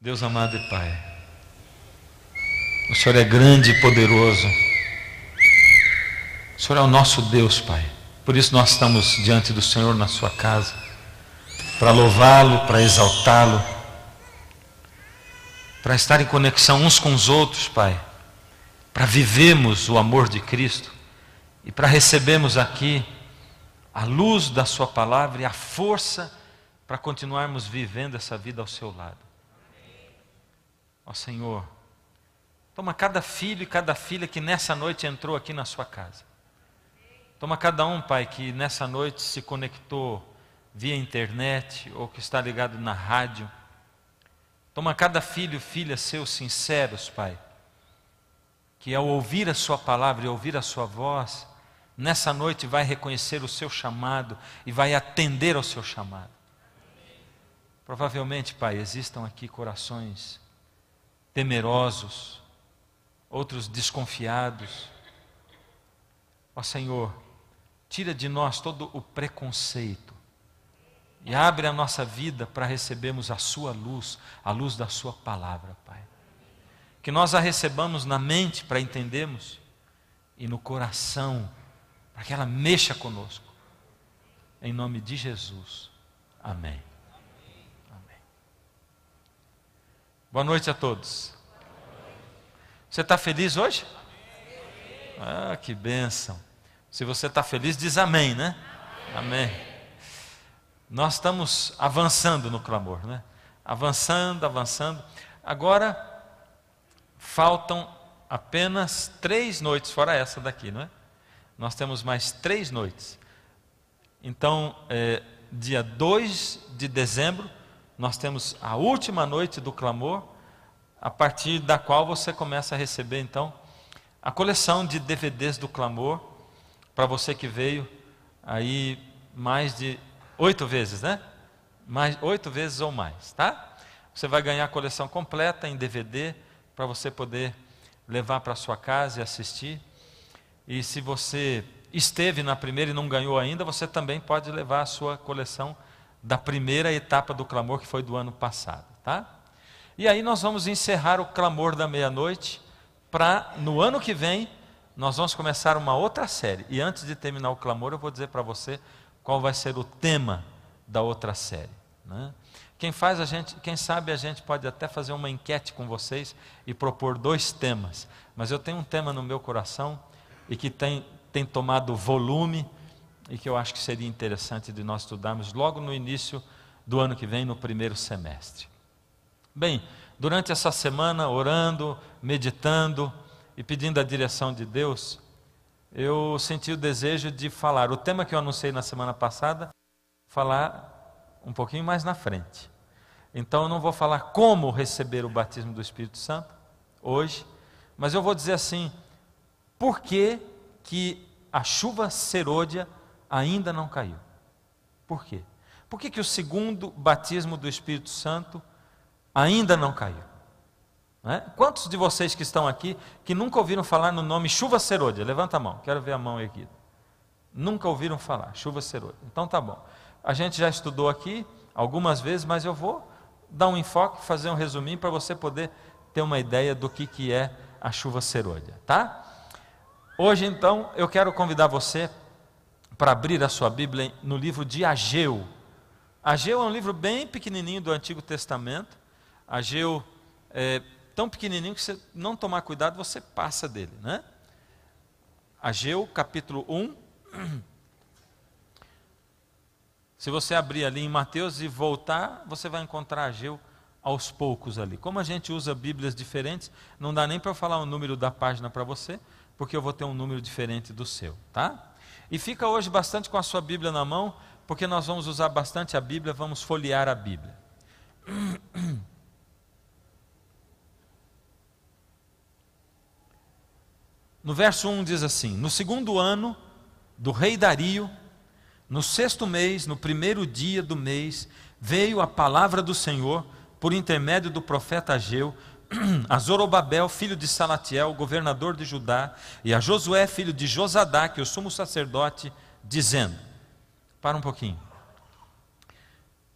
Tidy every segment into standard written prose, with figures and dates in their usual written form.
Deus amado e Pai, o Senhor é grande e poderoso, o Senhor é o nosso Deus, Pai. Por isso nós estamos diante do Senhor na sua casa, para louvá-lo, para exaltá-lo, para estar em conexão uns com os outros, Pai, para vivermos o amor de Cristo e para recebermos aqui a luz da sua palavra e a força para continuarmos vivendo essa vida ao seu lado. Ó Senhor, toma cada filho e cada filha que nessa noite entrou aqui na sua casa. Toma cada um, Pai, que nessa noite se conectou via internet ou que está ligado na rádio. Toma cada filho e filha seus sinceros, Pai, que ao ouvir a sua palavra e ouvir a sua voz, nessa noite vai reconhecer o seu chamado e vai atender ao seu chamado. Provavelmente, Pai, existam aqui corações temerosos, outros desconfiados. Ó Senhor, tira de nós todo o preconceito e abre a nossa vida para recebermos a sua luz, a luz da sua palavra, Pai. Que nós a recebamos na mente para entendermos e no coração para que ela mexa conosco. Em nome de Jesus. Amém. Boa noite a todos. Você está feliz hoje? Ah, que bênção. Se você está feliz, diz amém, né? Amém. Nós estamos avançando no clamor, né? Avançando, avançando. Agora, faltam apenas 3 noites, fora essa daqui, não é? Nós temos mais 3 noites. Então, dia 2 de dezembro, nós temos a última noite do clamor, a partir da qual você começa a receber, então, a coleção de DVDs do clamor, para você que veio aí mais de 8 vezes, né? 8 vezes ou mais, tá? Você vai ganhar a coleção completa em DVD, para você poder levar para sua casa e assistir. E se você esteve na primeira e não ganhou ainda, você também pode levar a sua coleção da primeira etapa do clamor, que foi do ano passado, tá? E aí nós vamos encerrar o clamor da meia-noite, para no ano que vem, nós vamos começar uma outra série. E antes de terminar o clamor, eu vou dizer para você qual vai ser o tema da outra série, né? Quem sabe a gente pode até fazer uma enquete com vocês e propor 2 temas. Mas eu tenho um tema no meu coração e que tem tomado volume, e que eu acho que seria interessante de nós estudarmos logo no início do ano que vem, no primeiro semestre. Bem, durante essa semana, orando, meditando e pedindo a direção de Deus, eu senti o desejo de falar o tema que eu anunciei na semana passada, falar um pouquinho mais na frente. Então eu não vou falar como receber o batismo do Espírito Santo hoje, mas eu vou dizer assim, por que a chuva serôdia ainda não caiu? Por quê? Por que o segundo batismo do Espírito Santo ainda não caiu? Não é? Quantos de vocês que estão aqui que nunca ouviram falar no nome chuva serôdia? Levanta a mão, quero ver a mão erguida. Nunca ouviram falar, chuva serôdia. Então tá bom. A gente já estudou aqui algumas vezes, mas eu vou dar um enfoque, fazer um resuminho para você poder ter uma ideia do que é a chuva serôdia, tá? Hoje então eu quero convidar você para abrir a sua Bíblia no livro de Ageu. Ageu é um livro bem pequenininho do Antigo Testamento. Ageu é tão pequenininho que, se não tomar cuidado, você passa dele, né? Ageu, capítulo 1. Se você abrir ali em Mateus e voltar, você vai encontrar Ageu aos poucos ali. Como a gente usa Bíblias diferentes, não dá nem para eu falar o número da página para você, porque eu vou ter um número diferente do seu, tá? E fica hoje bastante com a sua Bíblia na mão, porque nós vamos usar bastante a Bíblia, vamos folhear a Bíblia. No verso 1 diz assim: no 2º ano do rei Dario, no 6º mês, no 1º dia do mês, veio a palavra do Senhor, por intermédio do profeta Ageu, a Zorobabel, filho de Salatiel, governador de Judá, e a Josué, filho de Josadaque, o sumo sacerdote, dizendo... Para um pouquinho.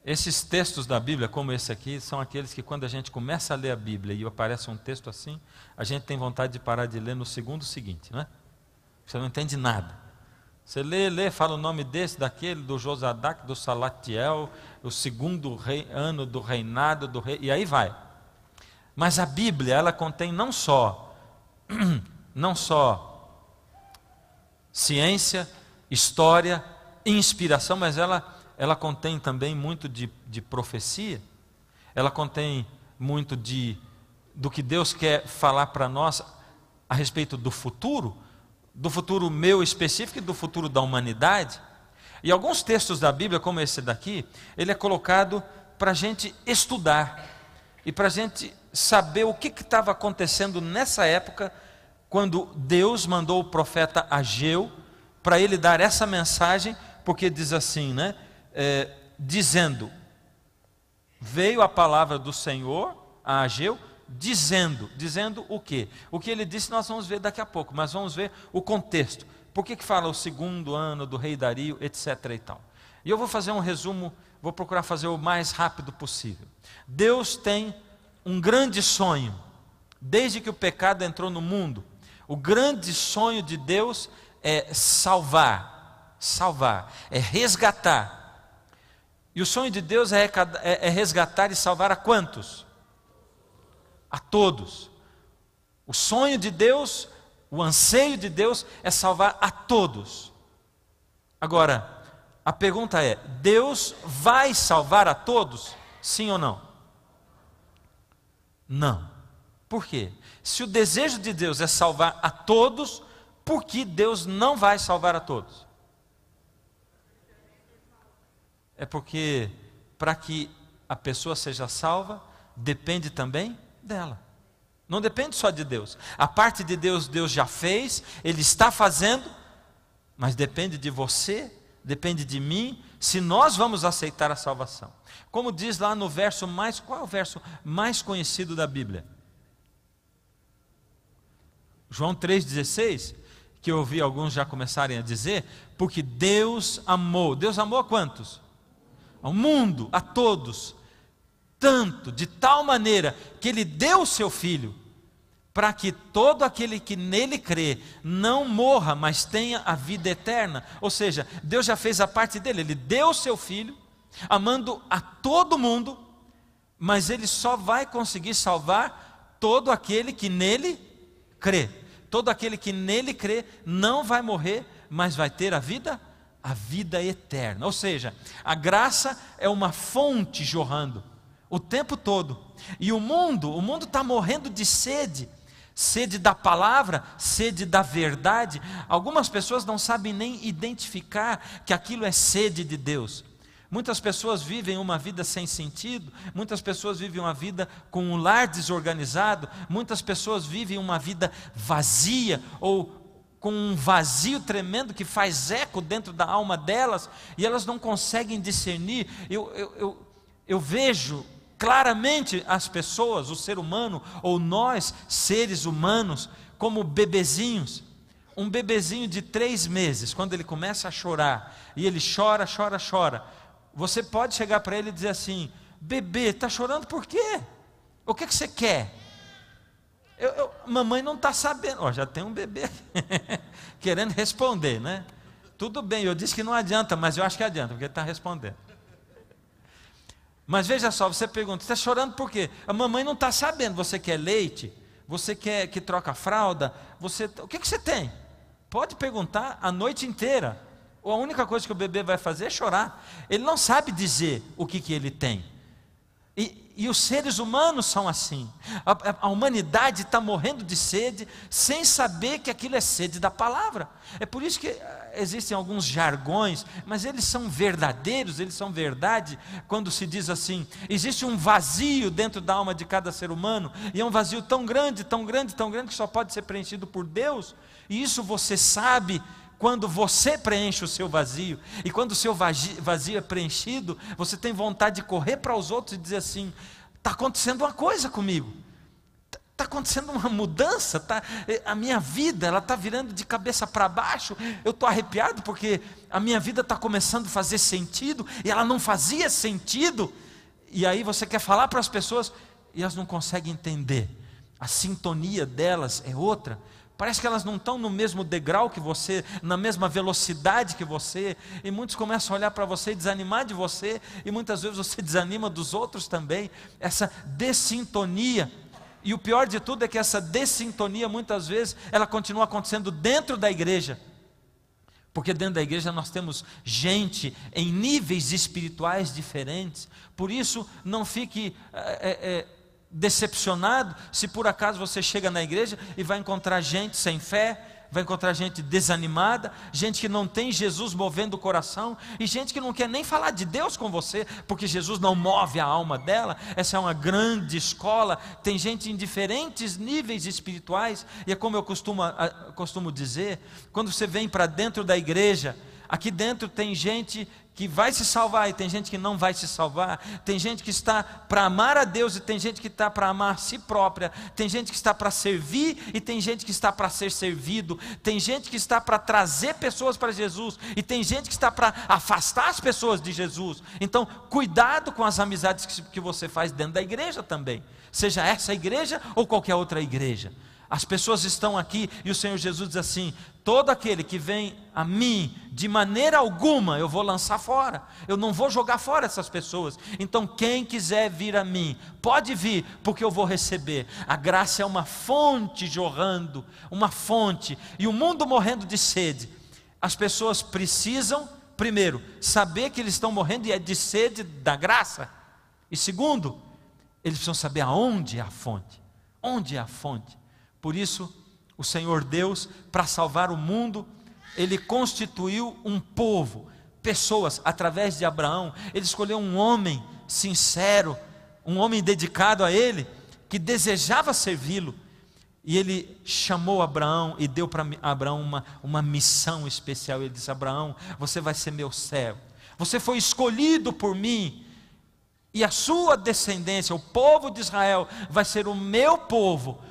Esses textos da Bíblia, como esse aqui, são aqueles que quando a gente começa a ler a Bíblia e aparece um texto assim, a gente tem vontade de parar de ler no segundo seguinte, né? Você não entende nada. Você lê, fala o nome desse, daquele, do Josadac, do Salatiel, o segundo ano do reinado do rei, e aí vai. Mas a Bíblia, ela contém não só ciência, história, inspiração, mas ela contém também muito de profecia, ela contém muito do que Deus quer falar para nós a respeito do futuro meu específico e do futuro da humanidade. E alguns textos da Bíblia, como esse daqui, ele é colocado para a gente estudar, e para a gente saber o que estava acontecendo nessa época, quando Deus mandou o profeta Ageu, para ele dar essa mensagem, porque diz assim, né? Dizendo, veio a palavra do Senhor a Ageu, dizendo o quê? O que ele disse nós vamos ver daqui a pouco, mas vamos ver o contexto. Por que fala o segundo ano do rei Dario, etc. e tal. E eu vou fazer um resumo, vou procurar fazer o mais rápido possível. Deus tem um grande sonho, desde que o pecado entrou no mundo. O grande sonho de Deus é salvar, é resgatar. E o sonho de Deus é resgatar e salvar a quantos? A todos. O sonho de Deus, o anseio de Deus é salvar a todos. Agora, a pergunta é: Deus vai salvar a todos? Sim ou não? Não. Por quê? Se o desejo de Deus é salvar a todos, por que Deus não vai salvar a todos? É porque para que a pessoa seja salva, depende também dela. Não depende só de Deus. A parte de Deus, Deus já fez, Ele está fazendo, mas depende de você, depende de mim, se nós vamos aceitar a salvação. Como diz lá no verso qual é o verso mais conhecido da Bíblia? João 3,16, que eu ouvi alguns já começarem a dizer, porque Deus amou a quantos? Ao mundo, a todos, tanto, de tal maneira, que Ele deu o seu Filho, para que todo aquele que nele crê, não morra, mas tenha a vida eterna. Ou seja, Deus já fez a parte dele, Ele deu o seu Filho, amando a todo mundo, mas Ele só vai conseguir salvar todo aquele que nele crê. Todo aquele que nele crê não vai morrer, mas vai ter a vida eterna. Ou seja, a graça é uma fonte jorrando o tempo todo. E o mundo está morrendo de sede da palavra, sede da verdade. Algumas pessoas não sabem nem identificar que aquilo é sede de Deus. Muitas pessoas vivem uma vida sem sentido, muitas pessoas vivem uma vida com um lar desorganizado, muitas pessoas vivem uma vida vazia ou com um vazio tremendo que faz eco dentro da alma delas, e elas não conseguem discernir. Eu vejo claramente as pessoas, o ser humano, ou nós, seres humanos, como bebezinhos. Um bebezinho de 3 meses, quando ele começa a chorar, e ele chora, você pode chegar para ele e dizer assim: bebê, está chorando por quê? O que você quer? Mamãe não está sabendo. Já tem um bebê querendo responder, né? Tudo bem, eu disse que não adianta, mas eu acho que adianta, porque ele está respondendo. Mas veja só, você pergunta: está chorando por quê? A mamãe não está sabendo. Você quer leite? Você quer que troca a fralda? O que você tem? Pode perguntar a noite inteira. A única coisa que o bebê vai fazer é chorar. Ele não sabe dizer o que ele tem. E os seres humanos são assim. A humanidade está morrendo de sede, sem saber que aquilo é sede da palavra. É por isso que existem alguns jargões, mas eles são verdadeiros, eles são verdade, quando se diz assim: existe um vazio dentro da alma de cada ser humano, e é um vazio tão grande, que só pode ser preenchido por Deus. E isso você sabe quando você preenche o seu vazio. E quando o seu vazio é preenchido, você tem vontade de correr para os outros e dizer assim: está acontecendo uma coisa comigo, Está acontecendo uma mudança, a minha vida ela está virando de cabeça para baixo. Eu estou arrepiado porque a minha vida está começando a fazer sentido e ela não fazia sentido. E aí você quer falar para as pessoas e elas não conseguem entender. A sintonia delas é outra. Parece que elas não estão no mesmo degrau que você, na mesma velocidade que você, e muitos começam a olhar para você e desanimar de você, e muitas vezes você desanima dos outros também. Essa dessintonia, e o pior de tudo é que essa dessintonia muitas vezes ela continua acontecendo dentro da igreja, porque dentro da igreja nós temos gente em níveis espirituais diferentes. Por isso não fique decepcionado se por acaso você chega na igreja e vai encontrar gente sem fé, vai encontrar gente desanimada, gente que não tem Jesus movendo o coração, e gente que não quer nem falar de Deus com você, porque Jesus não move a alma dela. Essa é uma grande escola, tem gente em diferentes níveis espirituais, e é como eu costumo dizer, quando você vem para dentro da igreja, aqui dentro tem gente que vai se salvar e tem gente que não vai se salvar, tem gente que está para amar a Deus e tem gente que está para amar a si própria, tem gente que está para servir e tem gente que está para ser servido, tem gente que está para trazer pessoas para Jesus e tem gente que está para afastar as pessoas de Jesus. Então cuidado com as amizades que você faz dentro da igreja também, seja essa igreja ou qualquer outra igreja. As pessoas estão aqui e o Senhor Jesus diz assim: todo aquele que vem a mim, de maneira alguma eu vou lançar fora, eu não vou jogar fora essas pessoas. Então quem quiser vir a mim, pode vir, porque eu vou receber. A graça é uma fonte jorrando, uma fonte, e o mundo morrendo de sede. As pessoas precisam, primeiro, saber que eles estão morrendo e é de sede da graça, e segundo, eles precisam saber aonde é a fonte, onde é a fonte. Por isso, o Senhor Deus, para salvar o mundo, Ele constituiu um povo, pessoas, através de Abraão. Ele escolheu um homem sincero, um homem dedicado a Ele, que desejava servi-lo. E Ele chamou Abraão e deu para Abraão uma missão especial. Ele disse: Abraão, você vai ser meu servo, você foi escolhido por mim, e a sua descendência, o povo de Israel, vai ser o meu povo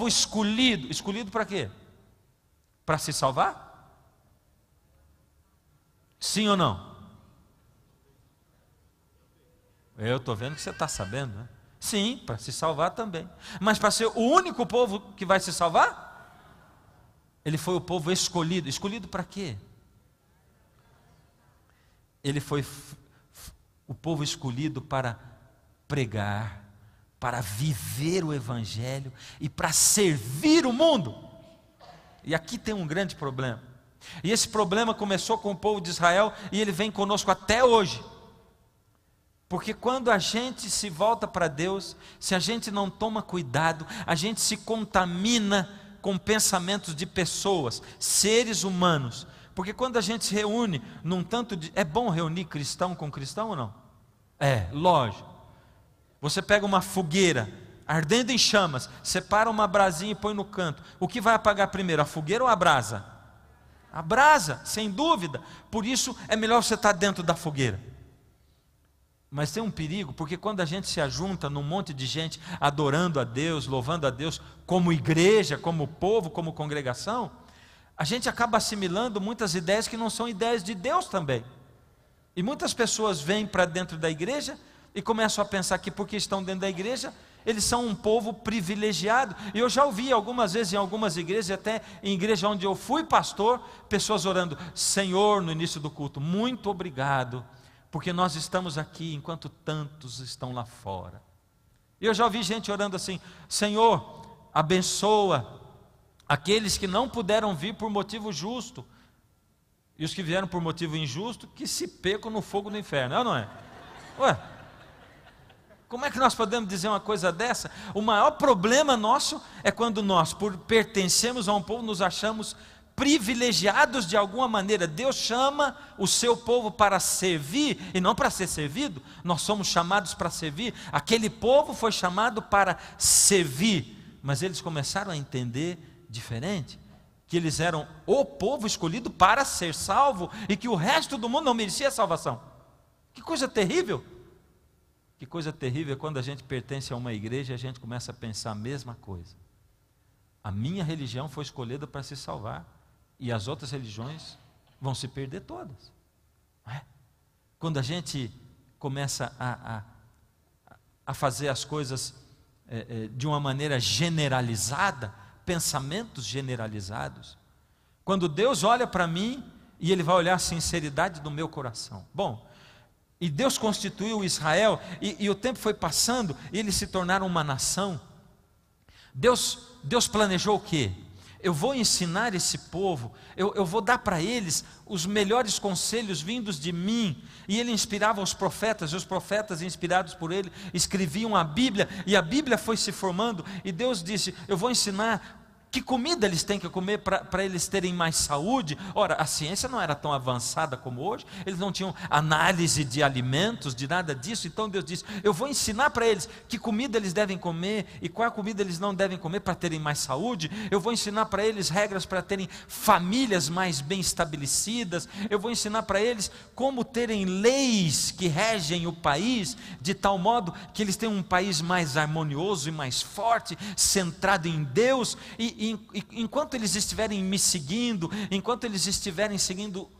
escolhido. Escolhido para quê? Para se salvar? Sim ou não? Eu estou vendo que você está sabendo, né? Sim, para se salvar também. Mas para ser o único povo que vai se salvar? Ele foi o povo escolhido. Escolhido para quê? Ele foi o povo escolhido para pregar, para viver o Evangelho e para servir o mundo. E aqui tem um grande problema, e esse problema começou com o povo de Israel e ele vem conosco até hoje, porque quando a gente se volta para Deus, se a gente não toma cuidado, a gente se contamina com pensamentos de pessoas, seres humanos, porque quando a gente se reúne num tanto de... É bom reunir cristão com cristão ou não? É, lógico. Você pega uma fogueira ardendo em chamas, separa uma brasinha e põe no canto. O que vai apagar primeiro, a fogueira ou a brasa? A brasa, sem dúvida. Por isso é melhor você estar dentro da fogueira. Mas tem um perigo, porque quando a gente se ajunta num monte de gente adorando a Deus, louvando a Deus, como igreja, como povo, como congregação, a gente acaba assimilando muitas ideias que não são ideias de Deus também. E muitas pessoas vêm para dentro da igreja e começam a pensar que porque estão dentro da igreja, eles são um povo privilegiado. E eu já ouvi algumas vezes em algumas igrejas, até em igreja onde eu fui pastor, pessoas orando: Senhor, no início do culto, muito obrigado, porque nós estamos aqui enquanto tantos estão lá fora. E eu já ouvi gente orando assim: Senhor, abençoa aqueles que não puderam vir por motivo justo, e os que vieram por motivo injusto, que se pecam no fogo do inferno. É ou não é? Ué, como é que nós podemos dizer uma coisa dessa? O maior problema nosso é quando nós, por pertencermos a um povo, nos achamos privilegiados de alguma maneira. Deus chama o seu povo para servir e não para ser servido. Nós somos chamados para servir. Aquele povo foi chamado para servir, mas eles começaram a entender diferente, que eles eram o povo escolhido para ser salvo e que o resto do mundo não merecia salvação. Que coisa terrível! Que coisa terrível é quando a gente pertence a uma igreja e a gente começa a pensar a mesma coisa. A minha religião foi escolhida para se salvar, e as outras religiões vão se perder todas. Não é? Quando a gente começa a fazer as coisas de uma maneira generalizada, pensamentos generalizados, quando Deus olha para mim, e Ele vai olhar a sinceridade do meu coração. Bom, e Deus constituiu Israel, e o tempo foi passando, e eles se tornaram uma nação. Deus planejou o quê? Eu vou ensinar esse povo, eu vou dar para eles os melhores conselhos vindos de mim. E ele inspirava os profetas, e os profetas inspirados por ele escreviam a Bíblia, e a Bíblia foi se formando, e Deus disse, eu vou ensinar que comida eles têm que comer para eles terem mais saúde. Ora, a ciência não era tão avançada como hoje, eles não tinham análise de alimentos, de nada disso. Então Deus disse, eu vou ensinar para eles que comida eles devem comer e qual comida eles não devem comer para terem mais saúde. Eu vou ensinar para eles regras para terem famílias mais bem estabelecidas. Eu vou ensinar para eles como terem leis que regem o país, de tal modo que eles tenham um país mais harmonioso e mais forte, centrado em Deus. E enquanto eles estiverem me seguindo, enquanto eles estiverem seguindo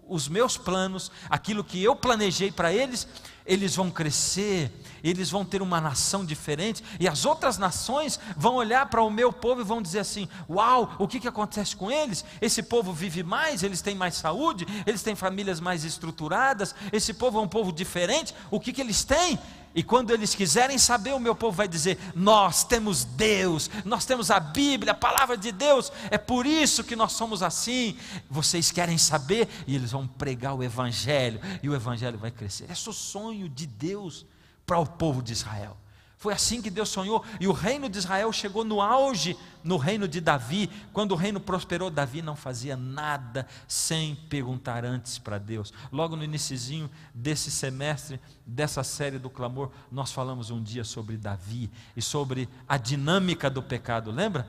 os meus planos, aquilo que eu planejei para eles, eles vão crescer, eles vão ter uma nação diferente, e as outras nações vão olhar para o meu povo e vão dizer assim, uau, o que acontece com eles? Esse povo vive mais, eles têm mais saúde, eles têm famílias mais estruturadas, esse povo é um povo diferente, o que eles têm? E quando eles quiserem saber, o meu povo vai dizer, nós temos Deus, nós temos a Bíblia, a palavra de Deus, é por isso que nós somos assim. Vocês querem saber? E eles vão pregar o Evangelho, e o Evangelho vai crescer. Esse é o sonho de Deus para o povo de Israel. Foi assim que Deus sonhou, e o reino de Israel chegou no auge no reino de Davi. Quando o reino prosperou, Davi não fazia nada sem perguntar antes para Deus. Logo no iniciozinho desse semestre, dessa série do clamor, nós falamos um dia sobre Davi e sobre a dinâmica do pecado, lembra?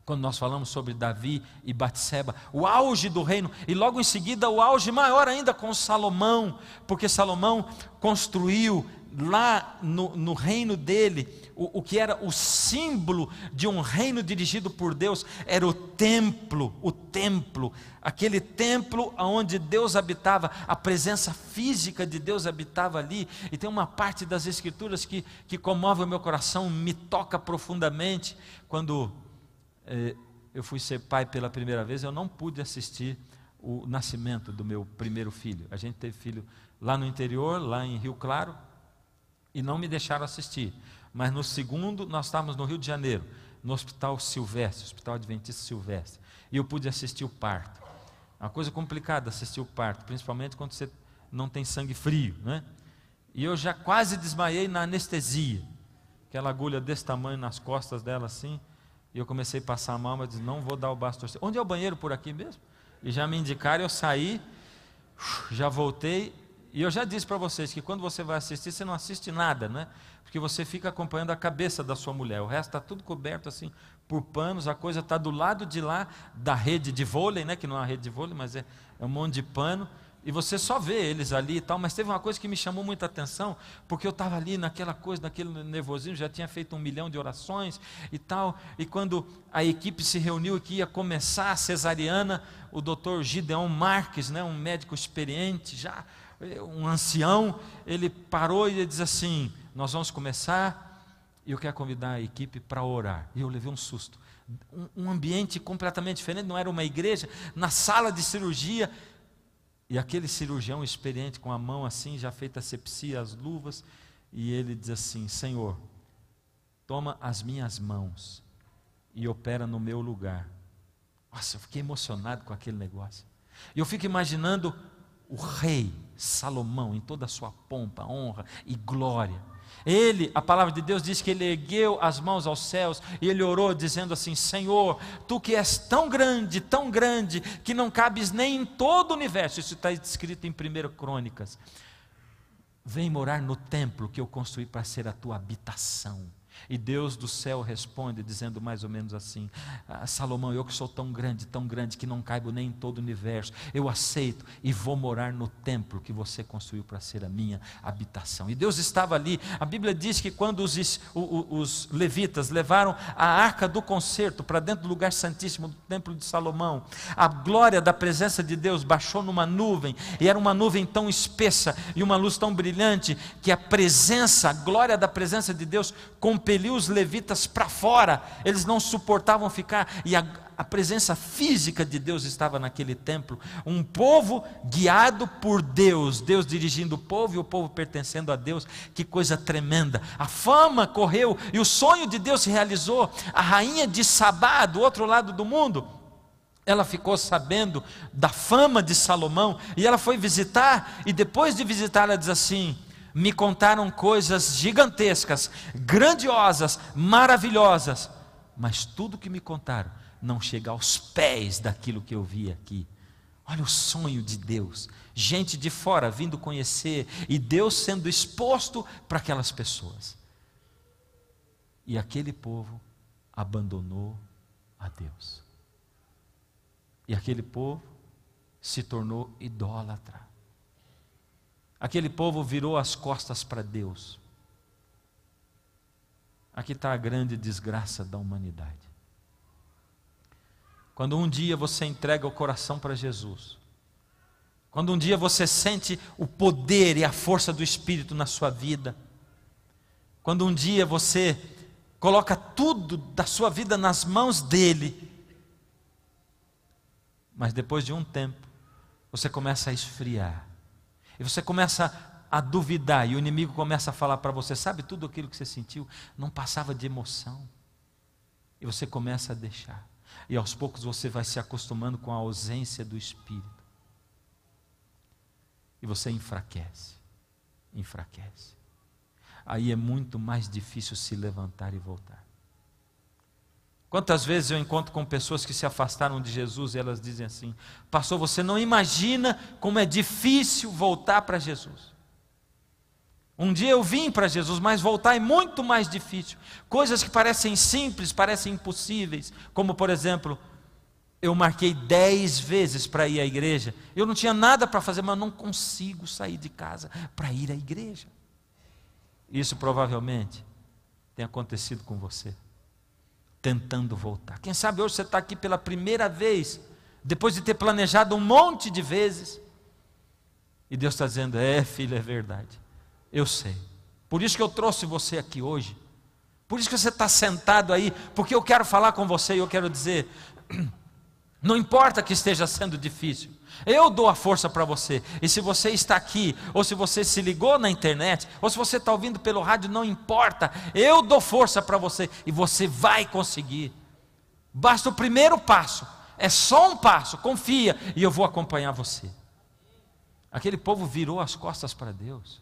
Quando nós falamos sobre Davi e Batseba, o auge do reino, e logo em seguida o auge maior ainda com Salomão, porque Salomão construiu lá no reino dele, o que era o símbolo de um reino dirigido por Deus, era o templo, aquele templo onde Deus habitava, a presença física de Deus habitava ali. E tem uma parte das Escrituras que comove o meu coração, me toca profundamente. Quando eu fui ser pai pela primeira vez, eu não pude assistir o nascimento do meu primeiro filho. A gente teve filho lá no interior, lá em Rio Claro, e não me deixaram assistir. Mas no segundo, nós estávamos no Rio de Janeiro, no Hospital Silvestre, Hospital Adventista Silvestre, e eu pude assistir o parto. É uma coisa complicada assistir o parto, principalmente quando você não tem sangue frio, né? E eu já quase desmaiei na anestesia, aquela agulha desse tamanho nas costas dela assim, e eu comecei a passar mal, mas disse, não vou dar o braço torcer. Onde é o banheiro por aqui mesmo? E já me indicaram, eu saí, já voltei. E eu já disse para vocês que quando você vai assistir, você não assiste nada, né? Porque você fica acompanhando a cabeça da sua mulher. O resto está tudo coberto assim por panos, a coisa está do lado de lá da rede de vôlei, né? Que não é uma rede de vôlei, mas é um monte de pano. E você só vê eles ali e tal. Mas teve uma coisa que me chamou muita atenção, porque eu estava ali naquela coisa, naquele nervosismo, já tinha feito 1 milhão de orações e tal. E quando a equipe se reuniu e que ia começar a cesariana, o doutor Gideon Marques, né? Um médico experiente já, um ancião, ele parou e ele diz assim, nós vamos começar, e eu quero convidar a equipe para orar. E eu levei um susto, um ambiente completamente diferente, não era uma igreja, na sala de cirurgia, e aquele cirurgião experiente com a mão assim, já feita a asepsia, as luvas, e ele diz assim, Senhor, toma as minhas mãos e opera no meu lugar. Nossa, eu fiquei emocionado com aquele negócio, e eu fico imaginando o rei Salomão, em toda a sua pompa, honra e glória. Ele, a palavra de Deus diz que ele ergueu as mãos aos céus e ele orou dizendo assim, Senhor, Tu que és tão grande, que não cabes nem em todo o universo. Isso está escrito em 1 Crônicas. Vem morar no templo que eu construí para ser a tua habitação. E Deus do céu responde dizendo mais ou menos assim: Salomão, eu que sou tão grande que não caibo nem em todo o universo, eu aceito e vou morar no templo que você construiu para ser a minha habitação. E Deus estava ali. A Bíblia diz que quando os levitas levaram a arca do concerto para dentro do lugar santíssimo do templo de Salomão, a glória da presença de Deus baixou numa nuvem, e era uma nuvem tão espessa e uma luz tão brilhante que a glória da presença de Deus compeliu os levitas para fora. Eles não suportavam ficar, e a presença física de Deus estava naquele templo, um povo guiado por Deus, Deus dirigindo o povo e o povo pertencendo a Deus. Que coisa tremenda! A fama correu e o sonho de Deus se realizou. A rainha de Sabá, do outro lado do mundo, ela ficou sabendo da fama de Salomão e ela foi visitar, e depois de visitar ela diz assim: me contaram coisas gigantescas, grandiosas, maravilhosas, mas tudo que me contaram não chega aos pés daquilo que eu vi aqui. Olha o sonho de Deus, gente de fora vindo conhecer, e Deus sendo exposto para aquelas pessoas. E aquele povo abandonou a Deus, e aquele povo se tornou idólatra. Aquele povo virou as costas para Deus. Aqui está a grande desgraça da humanidade. Quando um dia você entrega o coração para Jesus, quando um dia você sente o poder e a força do Espírito na sua vida, quando um dia você coloca tudo da sua vida nas mãos dEle, mas depois de um tempo, você começa a esfriar, e você começa a duvidar, e o inimigo começa a falar para você: sabe, tudo aquilo que você sentiu não passava de emoção. E você começa a deixar, e aos poucos você vai se acostumando com a ausência do Espírito, e você enfraquece. Aí é muito mais difícil se levantar e voltar. Quantas vezes eu encontro com pessoas que se afastaram de Jesus e elas dizem assim: pastor, você não imagina como é difícil voltar para Jesus. Um dia eu vim para Jesus, mas voltar é muito mais difícil. Coisas que parecem simples, parecem impossíveis, como por exemplo, eu marquei 10 vezes para ir à igreja, eu não tinha nada para fazer, mas não consigo sair de casa para ir à igreja. Isso provavelmente tem acontecido com você, tentando voltar. Quem sabe hoje você está aqui pela primeira vez, depois de ter planejado um monte de vezes, e Deus está dizendo: filho, é verdade, eu sei, por isso que eu trouxe você aqui hoje, por isso que você está sentado aí, porque eu quero falar com você, e eu quero dizer: não importa que esteja sendo difícil, eu dou a força para você. E se você está aqui, ou se você se ligou na internet, ou se você está ouvindo pelo rádio, não importa, eu dou força para você, e você vai conseguir. Basta o primeiro passo, é só um passo, confia, e eu vou acompanhar você. Aquele povo virou as costas para Deus.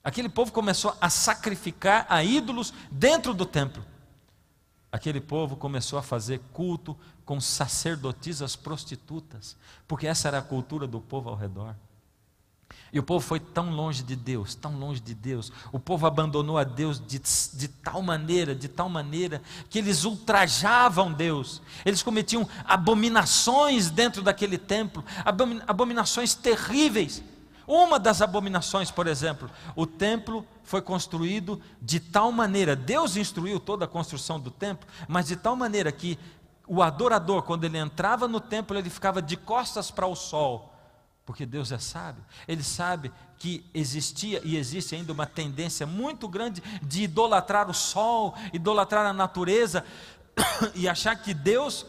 Aquele povo começou a sacrificar a ídolos dentro do templo. Aquele povo começou a fazer culto com sacerdotisas prostitutas, porque essa era a cultura do povo ao redor. E o povo foi tão longe de Deus, o povo abandonou a Deus de tal maneira, que eles ultrajavam Deus, eles cometiam abominações dentro daquele templo, abominações terríveis. Uma das abominações, por exemplo, o templo foi construído de tal maneira, Deus instruiu toda a construção do templo, mas de tal maneira que o adorador, quando ele entrava no templo, ele ficava de costas para o sol, porque Deus é sábio, Ele sabe que existia e existe ainda uma tendência muito grande de idolatrar o sol, idolatrar a natureza, e achar que Deus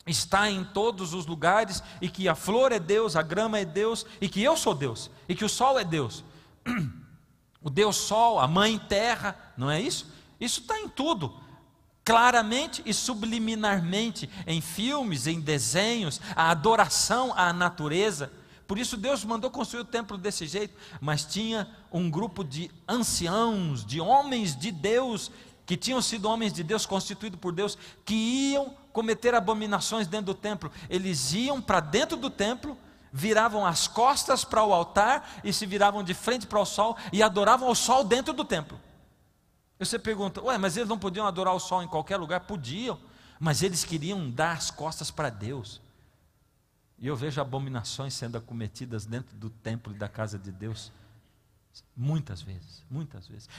está em todos os lugares, e que a flor é Deus, a grama é Deus, e que eu sou Deus, e que o sol é Deus. O Deus Sol, a Mãe Terra, não é isso? Isso está em tudo, claramente e subliminarmente, em filmes, em desenhos, a adoração à natureza. Por isso Deus mandou construir o templo desse jeito, mas tinha um grupo de anciãos, de homens de Deus, que tinham sido homens de Deus, constituídos por Deus, que iam cometer abominações dentro do templo. Eles iam para dentro do templo, viravam as costas para o altar, e se viravam de frente para o sol, e adoravam o sol dentro do templo. Você pergunta, ué, mas eles não podiam adorar o sol em qualquer lugar? Podiam, mas eles queriam dar as costas para Deus. E eu vejo abominações sendo acometidas dentro do templo e da casa de Deus, muitas vezes,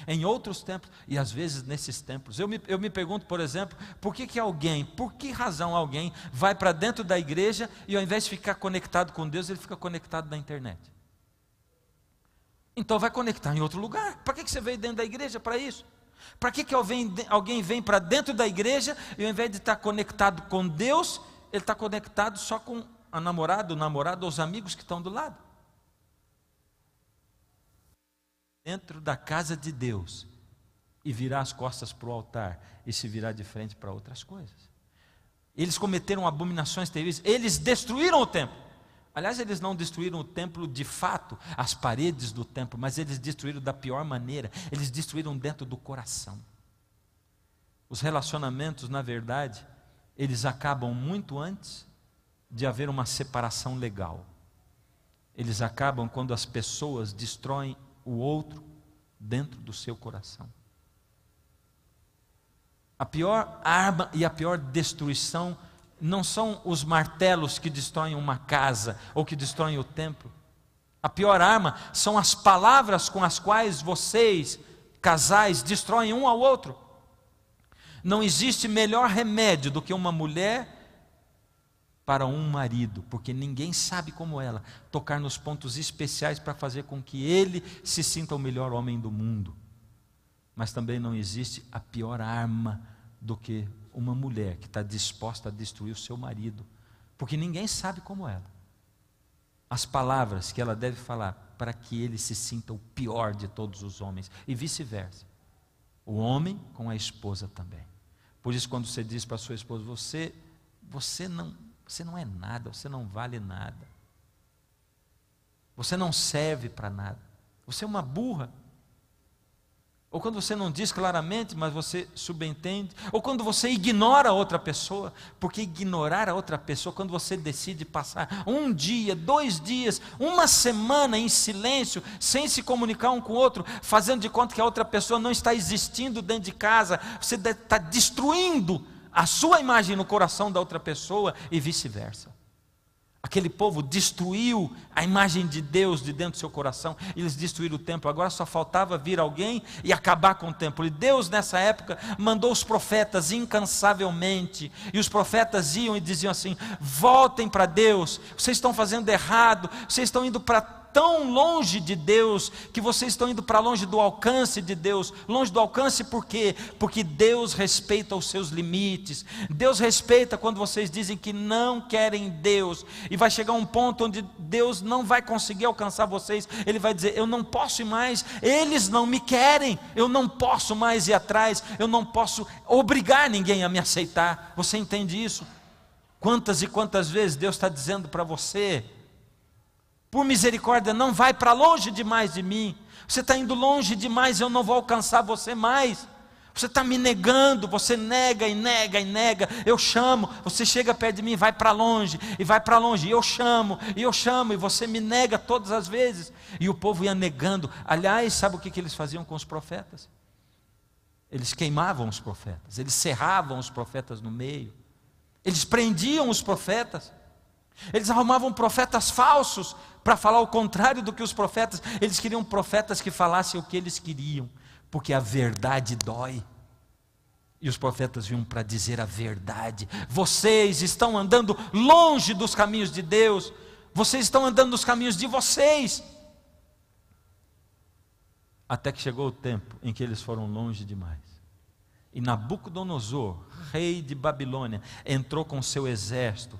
em outros templos e às vezes nesses templos. Eu me pergunto, por exemplo, por que razão alguém vai para dentro da igreja e ao invés de ficar conectado com Deus, ele fica conectado na internet? Então vai conectar em outro lugar. Para que você veio dentro da igreja para isso? Para que alguém vem para dentro da igreja e ao invés de estar conectado com Deus, ele está conectado só com a namorada, o namorado, ou os amigos que estão do lado? Dentro da casa de Deus e virar as costas para o altar e se virar de frente para outras coisas. Eles cometeram abominações terríveis, eles destruíram o templo. Aliás, eles não destruíram o templo de fato, as paredes do templo, mas eles destruíram da pior maneira, eles destruíram dentro do coração. Os relacionamentos, na verdade, eles acabam muito antes de haver uma separação legal. Eles acabam quando as pessoas destroem o outro dentro do seu coração. A pior arma e a pior destruição não são os martelos que destroem uma casa ou que destroem o templo. A pior arma são as palavras com as quais vocês, casais, destroem um ao outro. Não existe melhor remédio do que uma mulher para um marido, porque ninguém sabe como ela tocar nos pontos especiais para fazer com que ele se sinta o melhor homem do mundo. Mas também não existe a pior arma do que uma mulher que está disposta a destruir o seu marido, porque ninguém sabe como ela. As palavras que ela deve falar para que ele se sinta o pior de todos os homens, e vice-versa. O homem com a esposa também. Por isso, quando você diz para a sua esposa, você não é nada, você não vale nada, você não serve para nada, você é uma burra. Ou quando você não diz claramente, mas você subentende, ou quando você ignora a outra pessoa, porque ignorar a outra pessoa, quando você decide passar um dia, 2 dias, uma semana em silêncio, sem se comunicar um com o outro, fazendo de conta que a outra pessoa não está existindo dentro de casa, você está destruindo a sua imagem no coração da outra pessoa e vice-versa. Aquele povo destruiu a imagem de Deus de dentro do seu coração, eles destruíram o templo, agora só faltava vir alguém e acabar com o templo. E Deus nessa época mandou os profetas incansavelmente, e os profetas iam e diziam assim: voltem para Deus, vocês estão fazendo errado, vocês estão indo para tão longe de Deus, que vocês estão indo para longe do alcance de Deus. Longe do alcance por quê? Porque Deus respeita os seus limites. Deus respeita quando vocês dizem que não querem Deus, e vai chegar um ponto onde Deus não vai conseguir alcançar vocês. Ele vai dizer: eu não posso ir mais, eles não me querem, eu não posso mais ir atrás, eu não posso obrigar ninguém a me aceitar. Você entende isso? Quantas e quantas vezes Deus está dizendo para você: por misericórdia, não vai para longe demais de mim, você está indo longe demais, eu não vou alcançar você mais, você está me negando, você nega e nega e nega, eu chamo, você chega perto de mim, vai para longe, e vai para longe, e eu chamo, e você me nega todas as vezes. E o povo ia negando. Aliás, sabe o que eles faziam com os profetas? Eles queimavam os profetas, eles serravam os profetas no meio, eles prendiam os profetas, eles arrumavam profetas falsos para falar o contrário do que os profetas. Eles queriam profetas que falassem o que eles queriam, porque a verdade dói, e os profetas vinham para dizer a verdade. Vocês estão andando longe dos caminhos de Deus, vocês estão andando nos caminhos de vocês. Até que chegou o tempo em que eles foram longe demais, e Nabucodonosor, rei de Babilônia, entrou com seu exército,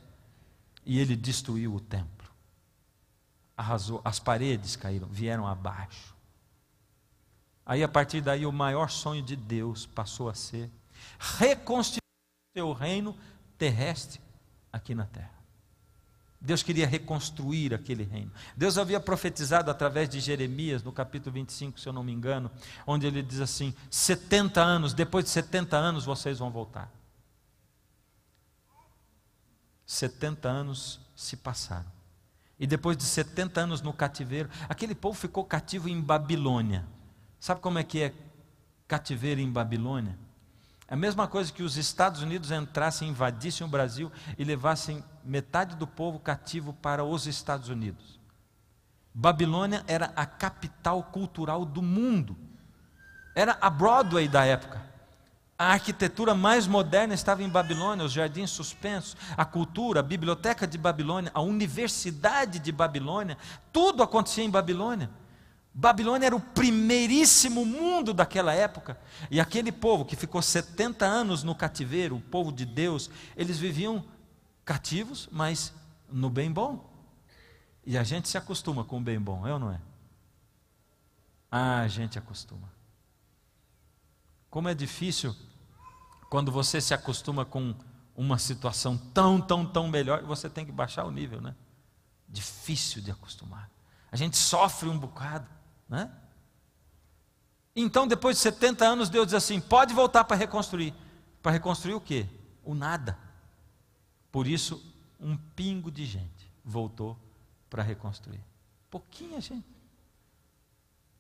e ele destruiu o templo, arrasou, as paredes caíram, vieram abaixo. Aí a partir daí o maior sonho de Deus passou a ser reconstituir o seu reino terrestre aqui na terra. Deus queria reconstruir aquele reino. Deus havia profetizado através de Jeremias, no capítulo 25, se eu não me engano, onde ele diz assim: 70 anos, depois de 70 anos vocês vão voltar. 70 anos se passaram, e depois de 70 anos no cativeiro, aquele povo ficou cativo em Babilônia. Sabe como é que é cativeiro em Babilônia. É a mesma coisa que os Estados Unidos entrassem, invadissem o Brasil e levassem metade do povo cativo para os Estados Unidos. Babilônia era a capital cultural do mundo. Era a Broadway da época. A arquitetura mais moderna estava em Babilônia, os jardins suspensos, a cultura, a biblioteca de Babilônia, a universidade de Babilônia, tudo acontecia em Babilônia. Babilônia era o primeiríssimo mundo daquela época. E aquele povo que ficou 70 anos no cativeiro, o povo de Deus, eles viviam cativos, mas no bem bom. E a gente se acostuma com o bem bom, é ou não é? A gente acostuma. Como é difícil quando você se acostuma com uma situação tão melhor, você tem que baixar o nível, né? Difícil de acostumar. A gente sofre um bocado, né? Então, depois de 70 anos, Deus diz assim: pode voltar para reconstruir. Para reconstruir o quê? O nada. Por isso, um pingo de gente voltou para reconstruir. Pouquinha gente.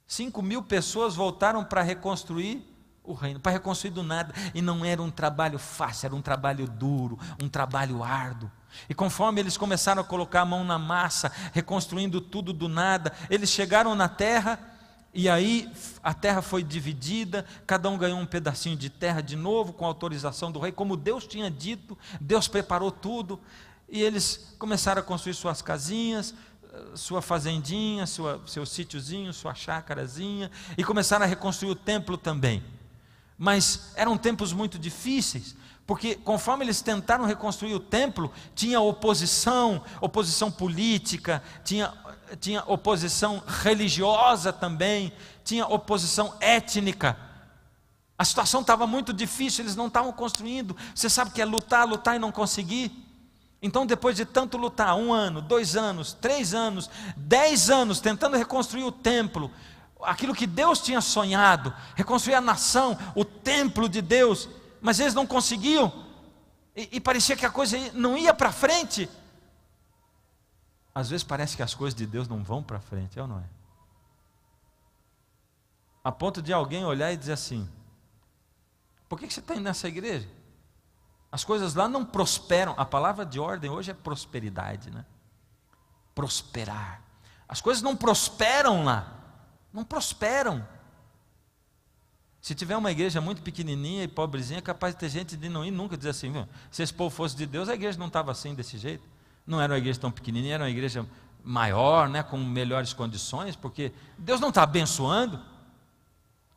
5.000 pessoas voltaram para reconstruir o reino, para reconstruir do nada. E não era um trabalho fácil, era um trabalho duro, um trabalho árduo. E conforme eles começaram a colocar a mão na massa, reconstruindo tudo do nada, eles chegaram na terra, e aí a terra foi dividida, cada um ganhou um pedacinho de terra de novo, com autorização do rei, como Deus tinha dito. Deus preparou tudo, e eles começaram a construir suas casinhas, sua fazendinha, seu sítiozinho, sua chácarazinha, e começaram a reconstruir o templo também. Mas eram tempos muito difíceis, porque conforme eles tentaram reconstruir o templo, tinha oposição política, tinha oposição religiosa também, tinha oposição étnica. A situação estava muito difícil, eles não estavam construindo. Você sabe que é lutar e não conseguir? Então, depois de tanto lutar, 1 ano, 2 anos, 3 anos, 10 anos, tentando reconstruir o templo, aquilo que Deus tinha sonhado, reconstruir a nação, o templo de Deus, mas eles não conseguiam, e parecia que a coisa não ia para frente. Às vezes parece que as coisas de Deus não vão para frente, é ou não é? A ponto de alguém olhar e dizer assim: por que você está indo nessa igreja? As coisas lá não prosperam. A palavra de ordem hoje é prosperidade, né? Prosperar. As coisas não prosperam lá. Não prosperam. Se tiver uma igreja muito pequenininha e pobrezinha, é capaz de ter gente de não ir nunca, dizer assim: viu, se esse povo fosse de Deus, a igreja não estava assim, desse jeito. Não era uma igreja tão pequenininha, era uma igreja maior, né, com melhores condições, porque Deus não está abençoando.